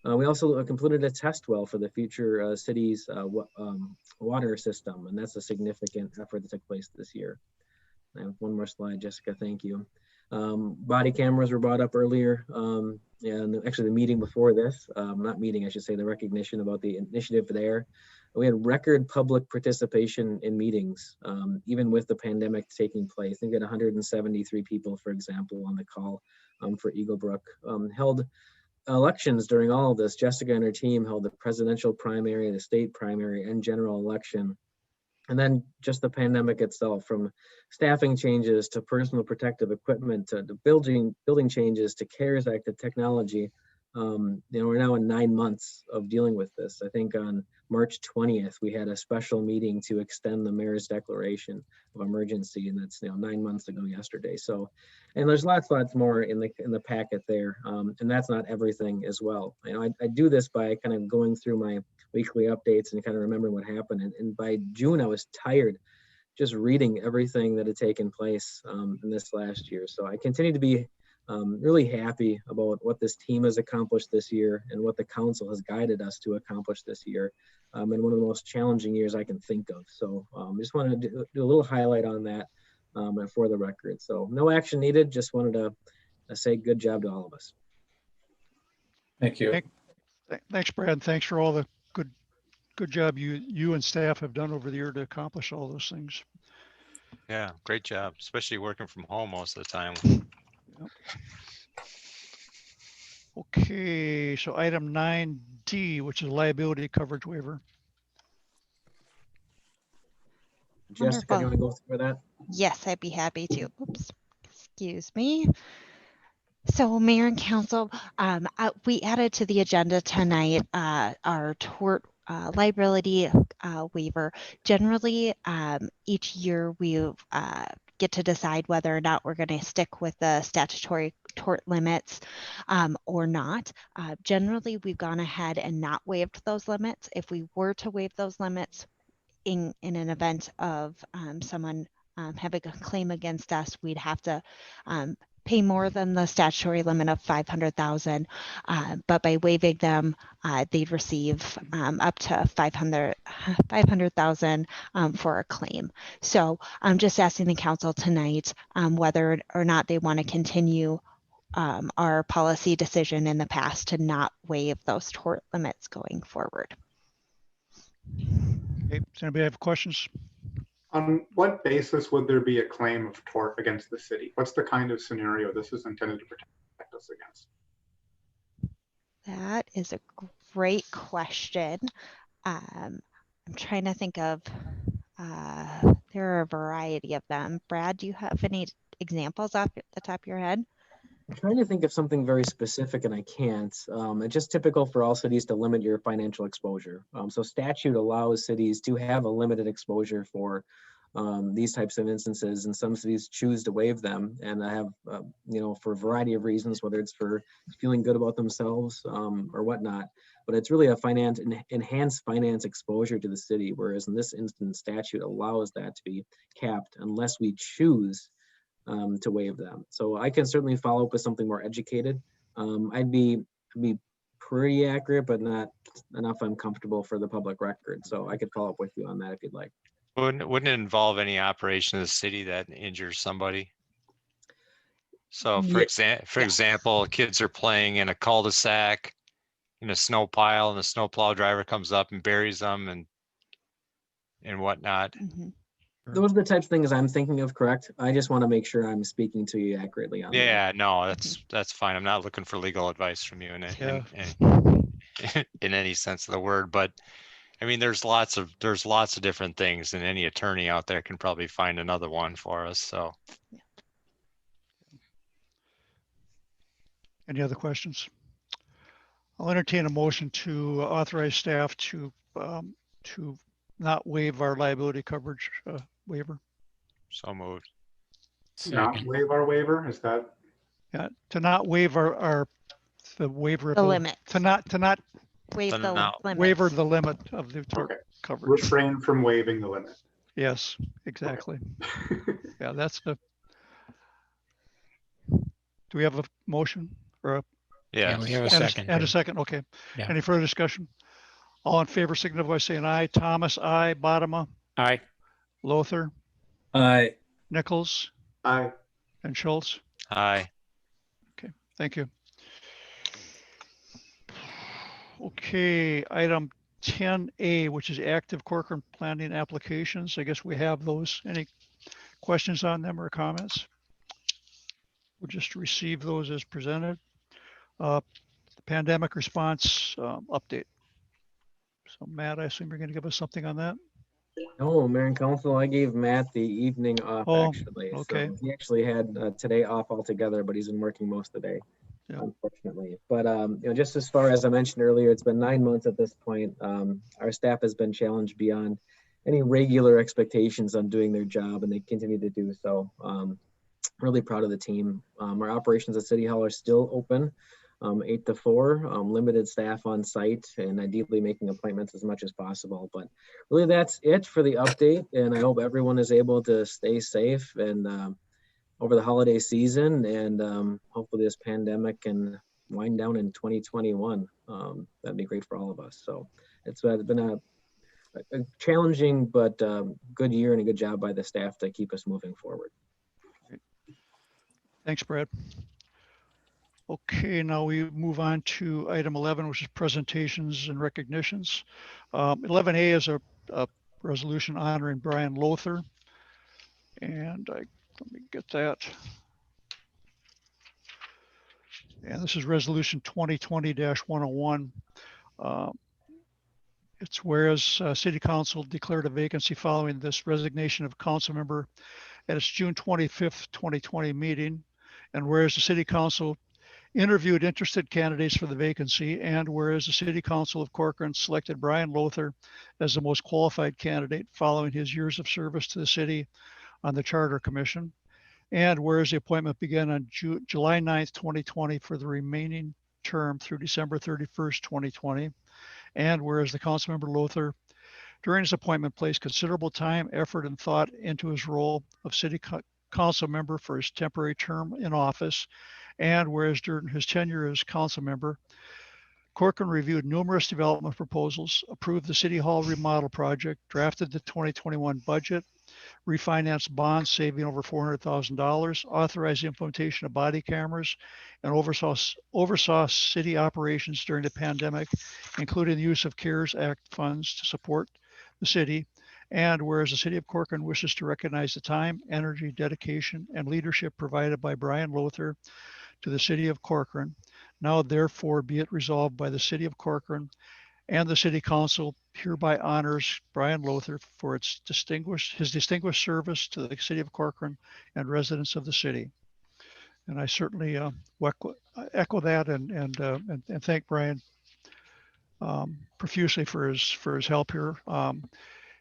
We also completed a test well for the future city's water system, and that's a significant effort that took place this year. I have one more slide, Jessica, thank you. Body cameras were brought up earlier. and actually the meeting before this, not meeting, I should say, the recognition about the initiative there. We had record public participation in meetings, even with the pandemic taking place. I think we had 173 people, for example, on the call for Eagle Brook. Held elections during all of this. Jessica and her team held the presidential primary, the state primary, and general election. And then just the pandemic itself, from staffing changes to personal protective equipment to the building changes to CARES Act to technology. We're now in 9 months of dealing with this. I think on March 20th, we had a special meeting to extend the mayor's declaration of emergency, and that's 9 months ago yesterday. So, and there's lots more in the packet there, and that's not everything as well. I do this by kind of going through my weekly updates and kind of remembering what happened. And by June, I was tired just reading everything that had taken place in this last year. So I continue to be really happy about what this team has accomplished this year and what the council has guided us to accomplish this year, and one of the most challenging years I can think of. So just wanted to do a little highlight on that for the record. So no action needed, just wanted to say good job to all of us. Thank you. Thanks, Brad. Thanks for all the good job you and staff have done over the year to accomplish all those things. Yeah, great job, especially working from home most of the time. Yep. Okay, so item 9D, which is liability coverage waiver. Jessica, do you want to go through that? Yes, I'd be happy to. Oops, excuse me. So Mayor and Council, we added to the agenda tonight our tort liability waiver. Generally, each year we get to decide whether or not we're going to stick with the statutory tort limits or not. Generally, we've gone ahead and not waived those limits. If we were to waive those limits in an event of someone having a claim against us, we'd have to pay more than the statutory limit of $500,000, but by waiving them, they'd receive up to $500,000 for a claim. So I'm just asking the council tonight whether or not they want to continue our policy decision in the past to not waive those tort limits going forward. Okay, does anybody have questions? On what basis would there be a claim of tort against the city? What's the kind of scenario this is intended to protect us against? That is a great question. I'm trying to think of, there are a variety of them. Brad, do you have any examples off the top of your head? I'm trying to think of something very specific and I can't. It's just typical for all cities to limit your financial exposure. So statute allows cities to have a limited exposure for these types of instances, and some cities choose to waive them, and I have, for a variety of reasons, whether it's for feeling good about themselves or whatnot, but it's really a enhanced finance exposure to the city, whereas in this instance, statute allows that to be capped unless we choose to waive them. So I can certainly follow up with something more educated. I'd be pretty accurate, but not enough I'm comfortable for the public record. So I could follow up with you on that if you'd like. Wouldn't it involve any operation of the city that injures somebody? So for example, kids are playing in a cul-de-sac in a snow pile, and the snowplow driver comes up and buries them and whatnot. Mm-hmm. Those are the types of things I'm thinking of, correct? I just want to make sure I'm speaking to you accurately on that. Yeah, no, that's fine. I'm not looking for legal advice from you in any sense of the word, but I mean, there's lots of different things, and any attorney out there can probably find another one for us. So, Any other questions? I'll entertain a motion to authorize staff to not waive our liability coverage waiver. so moved. Not waive our waiver? Is that? Yeah, to not waive the waiver of The limit. To not Waive the limit. waiver the limit of the tort coverage. Refrain from waiving the limit. Yes, exactly. Yeah, that's the. Do we have a motion or a? Yeah, we have a second. And a second. Okay. Yeah. Any further discussion? All in favor, signify by saying aye. Thomas, aye. Bodema, Aye. Lothar, Aye. Nichols, Aye. and Schultz. Aye. Okay, thank you. Okay, item 10A, which is active Corcoran planning applications. I guess we have those. Any questions on them or comments? We'll just receive those as presented. The pandemic response update. So Matt, I assume you're going to give us something on that? No, Mayor and Council, I gave Matt the evening off Oh, actually. okay. So he actually had today off altogether, but he's been working most of the day, Yeah. unfortunately. But just as far as I mentioned earlier, it's been 9 months at this point. Our staff has been challenged beyond any regular expectations on doing their job, and they continue to do so. Really proud of the team. Our operations at City Hall are still open. 8 to 4, limited staff on site, and ideally making appointments as much as possible. But really, that's it for the update. And I hope everyone is able to stay safe and over the holiday season. And hopefully, this pandemic can wind down in 2021. That'd be great for all of us. So it's been a challenging but good year and a good job by the staff to keep us moving forward. Thanks, Brad. Okay, now we move on to item 11, which is presentations and recognitions. 11A is a resolution honoring Brian Lothar. And let me get that. And this is resolution 2020-101. It's whereas City Council declared a vacancy following this resignation of council member at its June 25th, 2020 meeting. And whereas the City Council interviewed interested candidates for the vacancy, and whereas the City Council of Corcoran selected Brian Lothar as the most qualified candidate following his years of service to the city on the Charter Commission, and whereas the appointment began on July 9th, 2020 for the remaining term through December 31st, 2020, and whereas the Councilmember Lothar during his appointment placed considerable time, effort, and thought into his role of City Council member for his temporary term in office, and whereas during his tenure as council member, Corcoran reviewed numerous development proposals, approved the City Hall remodel project, drafted the 2021 budget, refinanced bonds saving over $400,000, authorized the implementation of body cameras, and oversaw city operations during the pandemic, including the use of CARES Act funds to support the city. And whereas the City of Corcoran wishes to recognize the time, energy, dedication, and leadership provided by Brian Lothar to the City of Corcoran, now therefore be it resolved by the City of Corcoran and the City Council hereby honors Brian Lothar for his distinguished service to the City of Corcoran and residents of the city. And I certainly echo that and thank Brian profusely for his help here.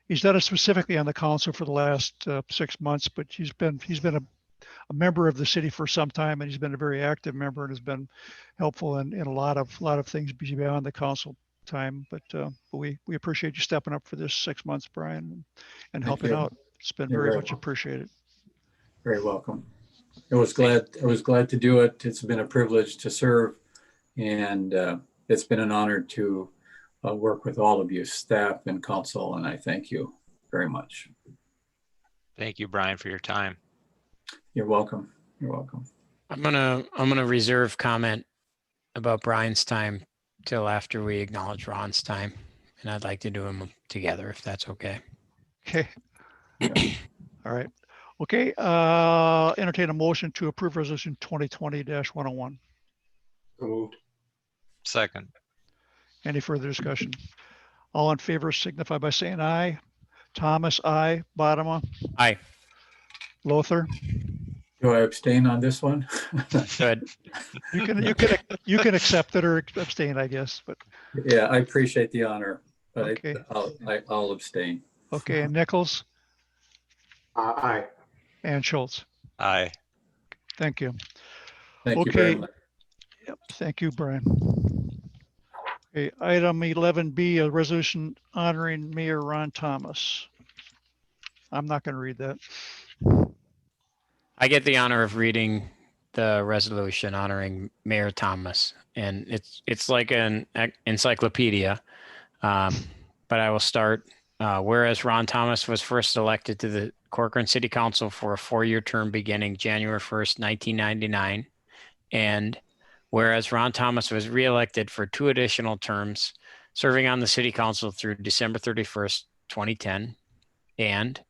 He's done it specifically on the council for the last 6 months, but he's been a member of the city for some time, and he's been a very active member and has been helpful in a lot of things beyond the council time. But we appreciate you stepping up for this 6 months, Brian, and helping out. It's been very much appreciated. Very welcome. I was glad to do it. It's been a privilege to serve, and it's been an honor to work with all of you, staff and council, and I thank you very much. Thank you, Brian, for your time. You're welcome. You're welcome. I'm gonna reserve comment about Brian's time till after we acknowledge Ron's time, and I'd like to do them together if that's okay. Okay. All right. Okay. Entertain a motion to approve resolution 2020-101. So moved. Second. Any further discussion? All in favor signify by saying aye. Thomas, aye. Bottom, Aye. Lothar. Do I abstain on this one? Good. You can accept it or abstain, I guess. But Yeah, I appreciate the honor, but okay. I'll abstain. Okay, and Nichols Aye. and Schultz. Aye. Thank you. Thank you very Okay. much. Yep. Thank you, Brian. Okay, item 11B, a resolution honoring Mayor Ron Thomas. I'm not going to read that. I get the honor of reading the resolution honoring Mayor Thomas, and it's like an encyclopedia. But I will start. Whereas Ron Thomas was first elected to the Corcoran City Council for a 4-year term beginning January 1st, 1999, and whereas Ron Thomas was reelected for 2 additional terms, serving on the city council through December 31st, 2010. And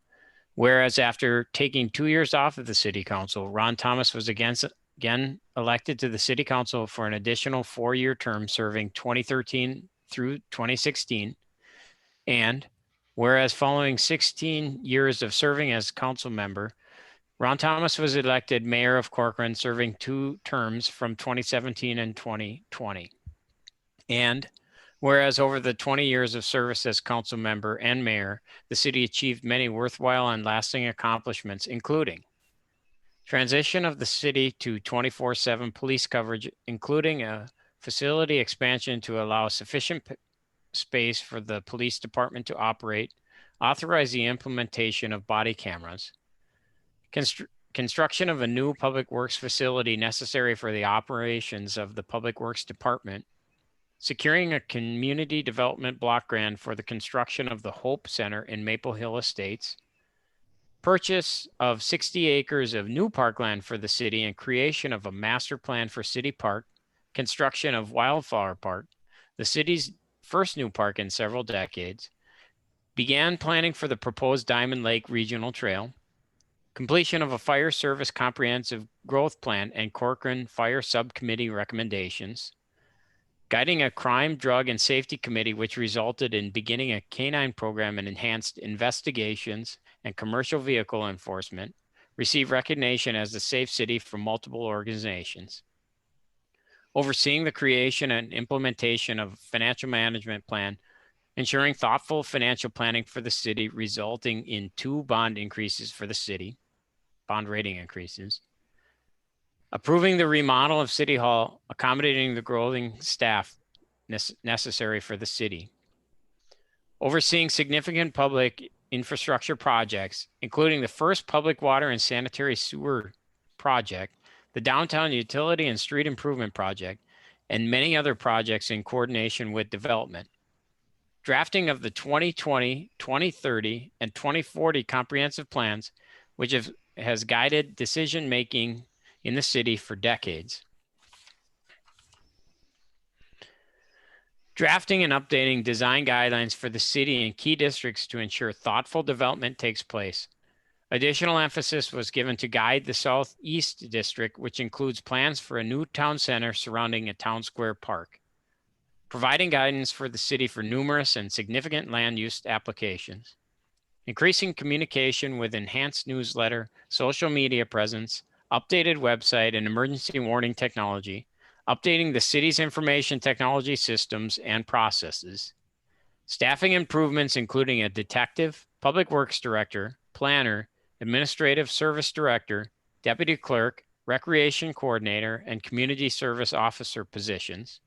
whereas after taking 2 years off of the city council, Ron Thomas was again elected to the city council for an additional 4-year term, serving 2013 through 2016. And whereas following 16 years of serving as council member, Ron Thomas was elected mayor of Corcoran, serving 2 terms from 2017 and 2020. And whereas over the 20 years of service as council member and mayor, the city achieved many worthwhile and lasting accomplishments, including transition of the city to 24/7 police coverage, including a facility expansion to allow sufficient space for the police department to operate, authorize the implementation of body cameras, construction of a new public works facility necessary for the operations of the public works department, securing a community development block grant for the construction of the Hope Center in Maple Hill Estates, purchase of 60 acres of new parkland for the city and creation of a master plan for City Park, construction of Wildflower Park, the city's first new park in several decades, began planning for the proposed Diamond Lake Regional Trail, completion of a fire service comprehensive growth plan and Corcoran Fire Subcommittee recommendations, guiding a crime, drug, and safety committee, which resulted in beginning a canine program and enhanced investigations and commercial vehicle enforcement, received recognition as a safe city from multiple organizations, overseeing the creation and implementation of a financial management plan, ensuring thoughtful financial planning for the city, resulting in 2 bond increases for the city, bond rating increases, approving the remodel of City Hall, accommodating the growing staff necessary for the city, overseeing significant public infrastructure projects, including the first public water and sanitary sewer project, the downtown utility and street improvement project, and many other projects in coordination with development. Drafting of the 2020, 2030, and 2040 comprehensive plans, which has guided decision-making in the city for decades. Drafting and updating design guidelines for the city and key districts to ensure thoughtful development takes place. Additional emphasis was given to guide the Southeast District, which includes plans for a new town center surrounding a town square park. Providing guidance for the city for numerous and significant land use applications. Increasing communication with enhanced newsletter, social media presence, updated website, and emergency warning technology. Updating the city's information technology systems and processes. Staffing improvements, including a detective, public works director, planner, administrative service director, deputy clerk, recreation coordinator, and community service officer positions.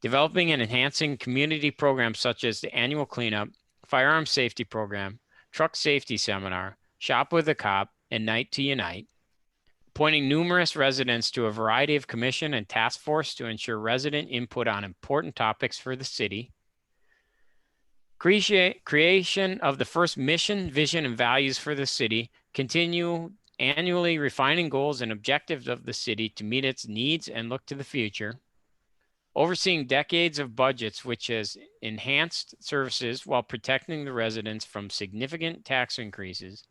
Developing and enhancing community programs such as the annual cleanup, firearm safety program, truck safety seminar, shop with a cop, and Night to Unite. Appointing numerous residents to a variety of commission and task force to ensure resident input on important topics for the city. Creation of the first mission, vision, and values for the city. Continue annually refining goals and objectives of the city to meet its needs and look to the future. Overseeing decades of budgets, which has enhanced services while protecting the residents from significant tax increases.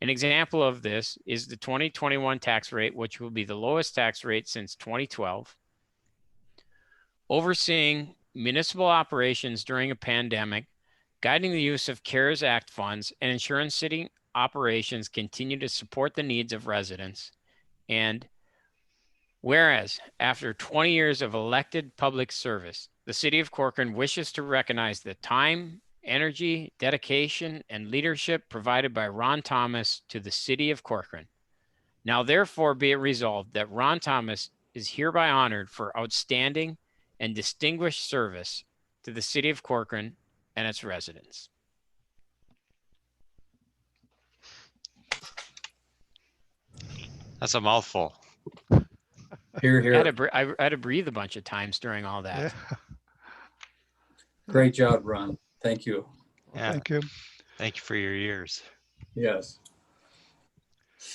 An example of this is the 2021 tax rate, which will be the lowest tax rate since 2012. Overseeing municipal operations during a pandemic, guiding the use of CARES Act funds, and ensuring city operations continue to support the needs of residents. And whereas, after 20 years of elected public service, the city of Corcoran wishes to recognize the time, energy, dedication, and leadership provided by Ron Thomas to the city of Corcoran. Now, therefore, be it resolved that Ron Thomas is hereby honored for outstanding and distinguished service to the city of Corcoran and its residents. That's a mouthful. Here, I here. had to breathe a bunch of times during all that. Yeah. Great job, Ron. Thank you. Yeah. Thank you. Thank you for your years. Yes.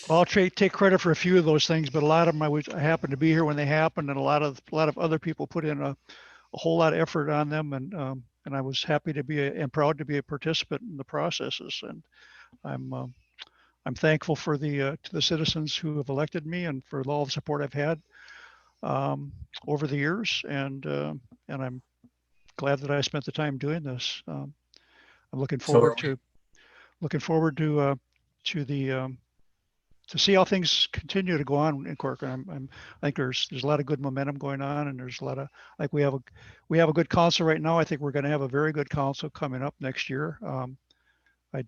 Well, I'll take credit for a few of those things, but a lot of them I happened to be here when they happened, and a lot of other people put in a whole lot of effort on them, and I was happy to be and proud to be a participant in the processes, and I'm thankful for to the citizens who have elected me and for all the support I've had over the years, and I'm glad that I spent the time doing this. I'm looking forward to the to see how things continue to go on in Corcoran. I think there's a lot of good momentum going on, and there's a lot of, like, we have a good council right now. I think we're going to have a very good council coming up next year. I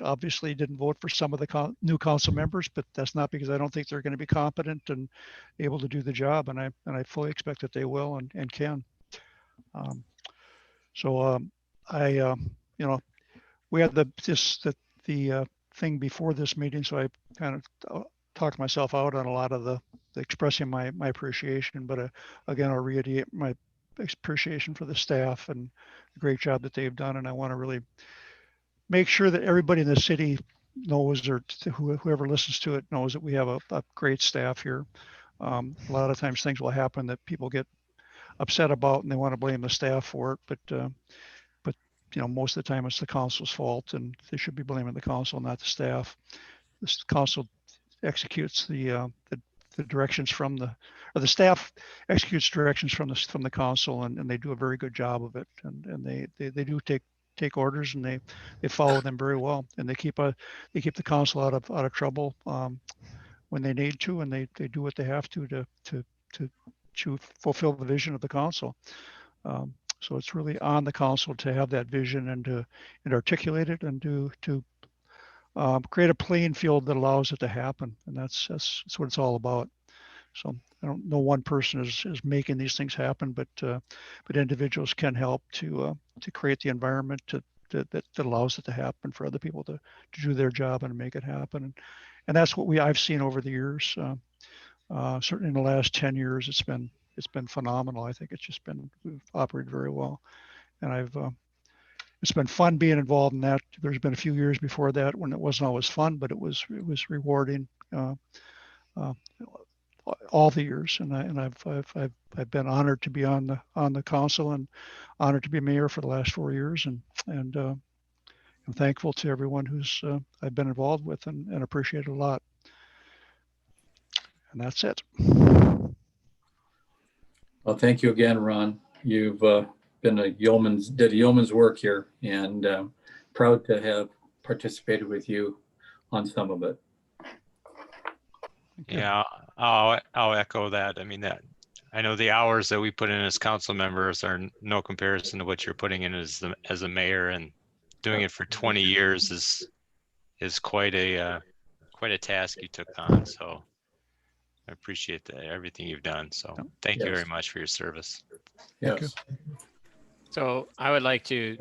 obviously didn't vote for some of the new council members, but that's not because I don't think they're going to be competent and able to do the job, and I fully expect that they will and can. I you know, we had the thing before this meeting, so I kind of talked myself out on a lot of the expressing my appreciation. But again, I'll reiterate my appreciation for the staff and the great job that they've done. And I want to really make sure that everybody in the city knows, or whoever listens to it knows, that we have a great staff here. A lot of times things will happen that people get upset about and they want to blame the staff for it, but most of the time it's the council's fault, and they should be blaming the council, not the staff. The council executes the directions from the staff executes directions from the council, and they do a very good job of it, and they do take orders, and they follow them very well, and they keep the council out of trouble when they need to, and they do what they have to fulfill the vision of the council. So it's really on the council to have that vision and articulate it and to create a playing field that allows it to happen. And that's what it's all about. So I don't know one person is making these things happen, but individuals can help to create the environment that allows it to happen for other people to do their job and make it happen. And that's what I've seen over the years. Certainly in the last 10 years, it's been phenomenal. I think we've operated very well, and it's been fun being involved in that. There's been a few years before that when it wasn't always fun, but it was rewarding all the years. And I've been honored to be on the council and honored to be mayor for the last 4 years, and I'm thankful to everyone who's I've been involved with and appreciate it a lot. And that's it. Well, thank you again, Ron. You've did a yeoman's work here, and proud to have participated with you on some of it. Yeah, I'll echo that. I mean, I know the hours that we put in as council members are no comparison to what you're putting in as a mayor, and doing it for 20 years is quite a task you took on. So I appreciate everything you've done. So thank you very much for your service. Yes. So I would like to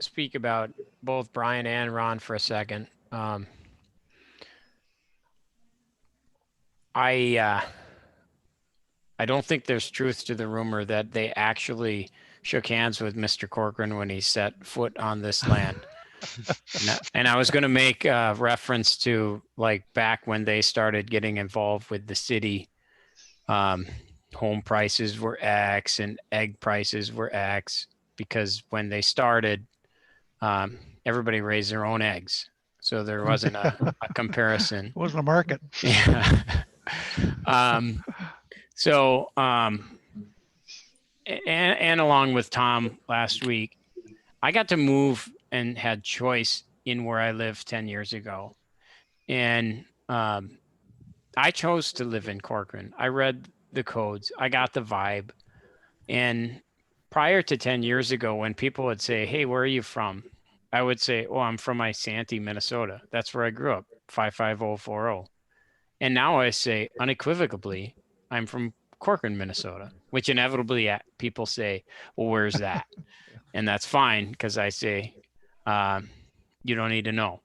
speak about both Brian and Ron for a second. I don't think there's truth to the rumor that they actually shook hands with Mr. Corcoran when he set foot on this land. And I was going to make a reference to, like, back when they started getting involved with the city, home prices were X and egg prices were X, because when they started, everybody raised their own eggs. So there wasn't a comparison. It wasn't a market. Yeah. And along with Tom last week, I got to move and had choice in where I lived 10 years ago. And I chose to live in Corcoran. I read the codes. I got the vibe. And prior to 10 years ago, when people would say, "Hey, where are you from?" I would say, "Oh, I'm from Isanti, Minnesota. That's where I grew up, 55040. And now I say unequivocally, I'm from Corcoran, Minnesota, which inevitably people say, "Well, where's that?" And that's fine, because I say, you don't need to know,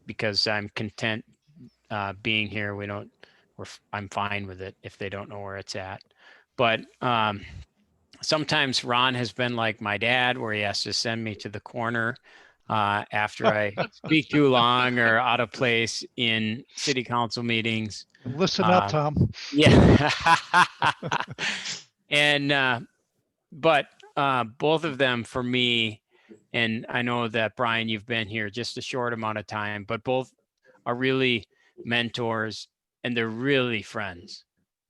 because I'm content being here. I'm fine with it if they don't know where it's at. But sometimes Ron has been like my dad, where he has to send me to the corner after I speak too long or out of place in city council meetings. Listen up, Tom. Yeah. And, but both of them for me, and I know that Brian, you've been here just a short amount of time, but both are really mentors and they're really friends.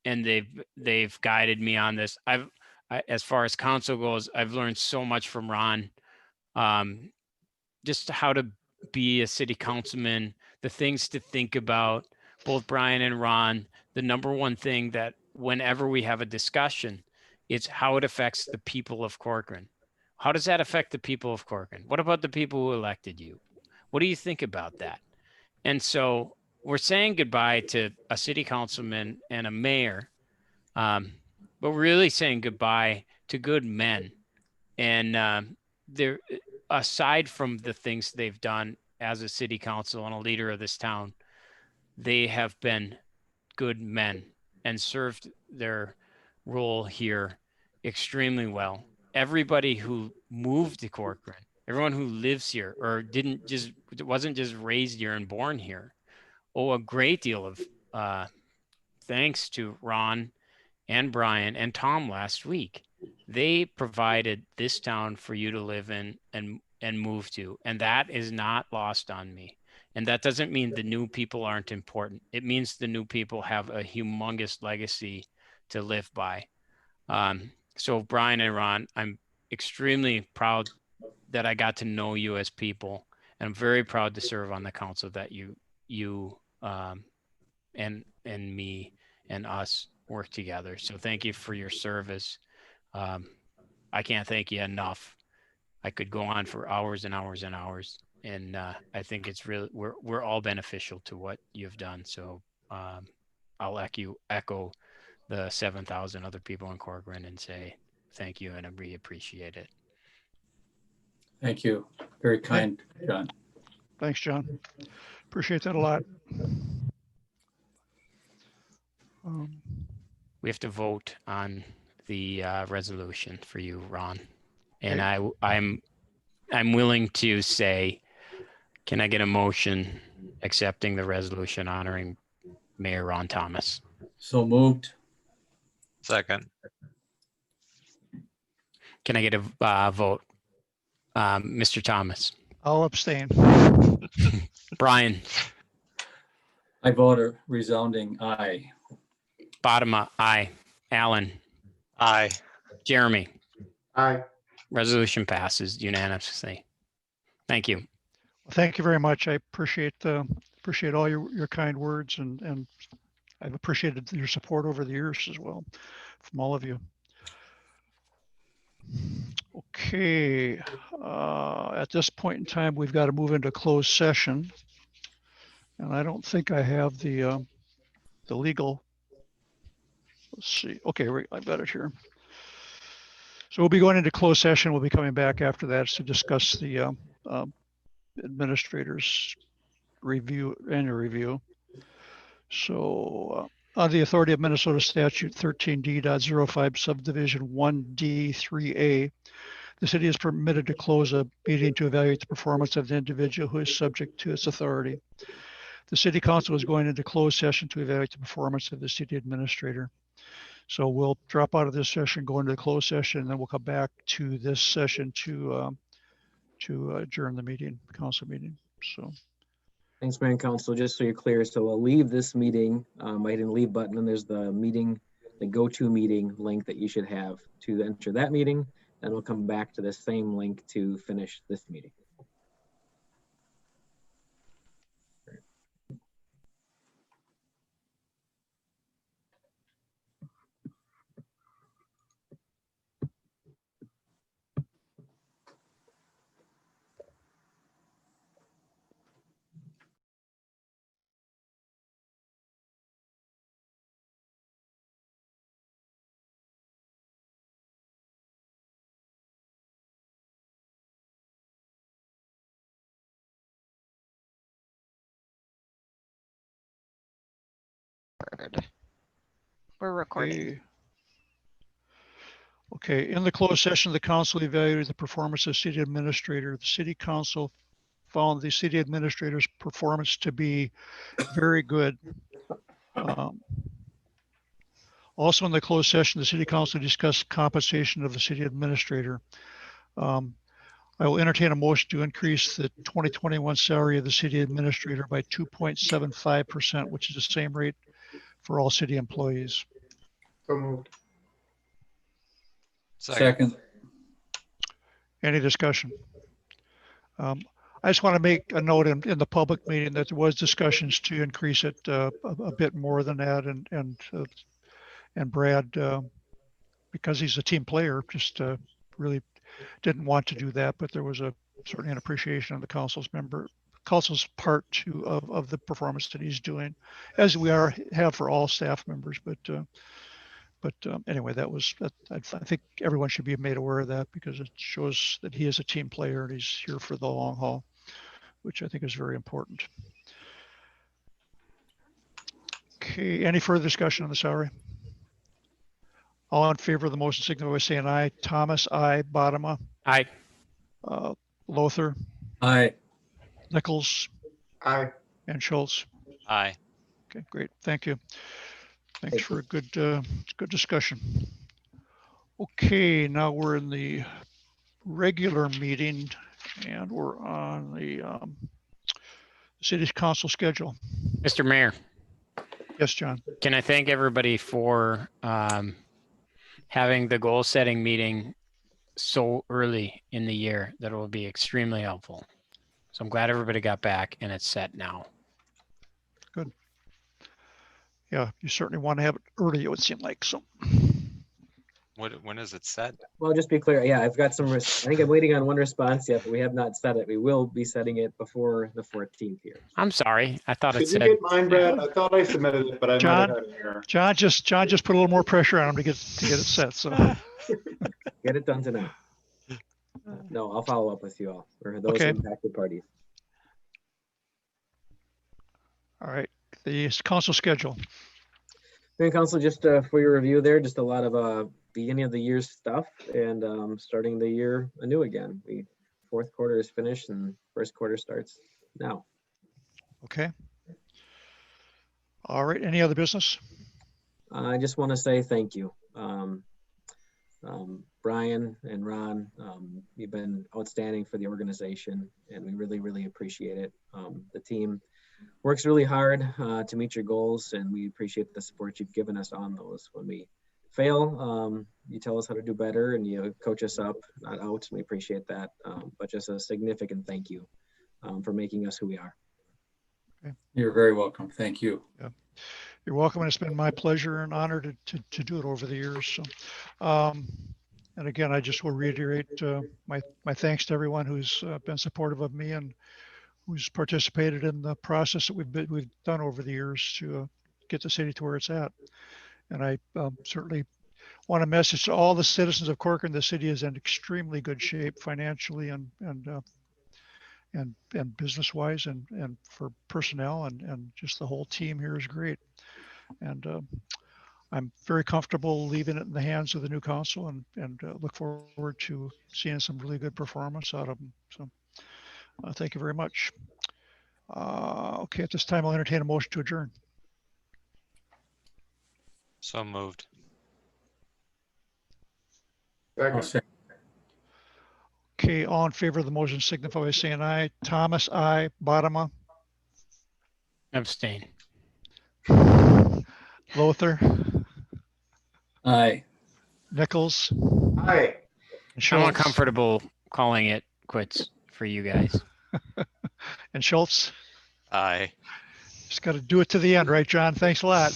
And they've guided me on this. As far as council goes, I've learned so much from Ron. Just how to be a city councilman, the things to think about, both Brian and Ron. The number one thing that whenever we have a discussion, it's how it affects the people of Corcoran. How does that affect the people of Corcoran? What about the people who elected you? What do you think about that? And so we're saying goodbye to a city councilman and a mayor, but we're really saying goodbye to good men. And they're, aside from the things they've done as a city council and a leader of this town, they have been good men and served their role here extremely well. Everybody who moved to Corcoran, everyone who lives here or wasn't just raised here and born here, owe a great deal of thanks to Ron and Brian and Tom last week. They provided this town for you to live in and move to, and that is not lost on me. And that doesn't mean the new people aren't important. It means the new people have a humongous legacy to live by. So Brian and Ron, I'm extremely proud that I got to know you as people, and I'm very proud to serve on the council that you and me and us work together. So thank you for your service. I can't thank you enough. I could go on for hours and hours and hours. And I think it's really, we're all beneficial to what you've done. So I'll echo the 7,000 other people in Corcoran and say thank you, and I really appreciate it. Thank you. Very kind, John. Thanks, John. Appreciate that a lot. We have to vote on the resolution for you, Ron. And Okay. I'm willing to say, can I get a motion accepting the resolution honoring Mayor Ron Thomas? So moved. Second. Can I get a vote? Mr. Thomas, I'll abstain. Brian, I vote a resounding aye. Bottom aye, Alan, Aye. Jeremy. Aye. Resolution passes unanimously. Thank you. Well, thank you very much. I appreciate all your kind words, and I've appreciated your support over the years as well from all of you. Okay, at this point in time, we've got to move into closed session, and I don't think I have the legal. Let's see. Okay, I've got it here. So we'll be going into closed session. We'll be coming back after that to discuss the administrator's annual review. So on the authority of Minnesota Statute 13D.05 subdivision 1D3A, the city is permitted to close a meeting to evaluate the performance of the individual who is subject to its authority. The city council is going into closed session to evaluate the performance of the city administrator. So we'll drop out of this session, go into the closed session, and then we'll come back to this session to adjourn the meeting, council meeting. So. Thanks, Mayor and Council. Just so you're clear, so we'll leave this meeting by hitting the leave button, and there's the meeting, the go-to meeting link that you should have to enter that meeting. And we'll come back to the same link to finish this meeting. We're recording. Okay, in the closed session, the council evaluated the performance of city administrator. The city council found the city administrator's performance to be very good. Also in the closed session, the city council discussed compensation of the city administrator. I will entertain a motion to increase the 2021 salary of the city administrator by 2.75%, which is the same rate for all city employees. So moved. Second. Any discussion? I just want to make a note in the public meeting that there was discussions to increase it a bit more than that, and Brad, because he's a team player, just really didn't want to do that, but there was certainly an appreciation on the council's part of the performance that he's doing, as we have for all staff members. But anyway, I think everyone should be made aware of that, because it shows that he is a team player and he's here for the long haul, which I think is very important. Okay, any further discussion on the salary? All in favor of the motion signify by saying aye. Thomas, aye. Bodema, Aye. Lothar, Aye. Nichols, Aye. and Schultz. Aye. Okay, great. Thank you. Thanks for a good discussion. Okay, now we're in the regular meeting and we're on the city's council schedule. Mr. Mayor, Yes, John. can I thank everybody for having the goal setting meeting so early in the year? That will be extremely helpful. So I'm glad everybody got back and it's set now. Good. Yeah, you certainly want to have it early, it would seem like. So When is it set? Well, just be clear. Yeah, I've got some, I think I'm waiting on one response yet, but we have not set it. We will be setting it before the 14th here. I'm sorry. I thought it Did you said, get mine, Brad? I thought I submitted it, but I might John? have had an error. John just put a little more pressure on him to get it set. So Get it done tonight. No, I'll follow up with you all, or those Okay. impacted parties. all right, the council schedule. Mayor and Council, just for your review there, just a lot of beginning of the year stuff and starting the year anew again. Fourth quarter is finished and first quarter starts now. Okay. All right, any other business? I just want to say thank you. Brian and Ron, you've been outstanding for the organization and we really, really appreciate it. The team works really hard to meet your goals and we appreciate the support you've given us on those. When we fail, you tell us how to do better and you coach us up, not out, and we appreciate that. But just a significant thank you for making us who we are. You're very welcome. Thank you. You're welcome, and it's been my pleasure and honor to do it over the years. So, and again, I just will reiterate my thanks to everyone who's been supportive of me and who's participated in the process that we've done over the years to get the city to where it's at. And I certainly want to message to all the citizens of Corcoran, the city is in extremely good shape financially and business wise and for personnel and just the whole team here is great. And I'm very comfortable leaving it in the hands of the new council and look forward to seeing some really good performance out of them. So thank you very much. Okay, at this time, I'll entertain a motion to adjourn. So moved. I'll Second. say Okay, all in favor of the motion signify by saying aye. Thomas, aye. Bodema, abstain. Lothar, aye. Nichols, Aye. and I'm Schultz. uncomfortable calling it quits for you guys. And Schultz. Aye. Just got to do it to the end, right, John? Thanks a lot.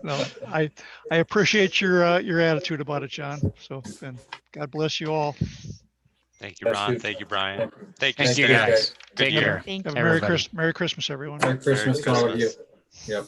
No, I appreciate your attitude about it, John. So, and God bless you all. Thank you, Ron. Thank you, Brian. Thank you, Thank you Stan. guys. Good Take year. care. Thank Have you. a Everybody. Merry Christmas, everyone. Merry Christmas to all of you. Yep.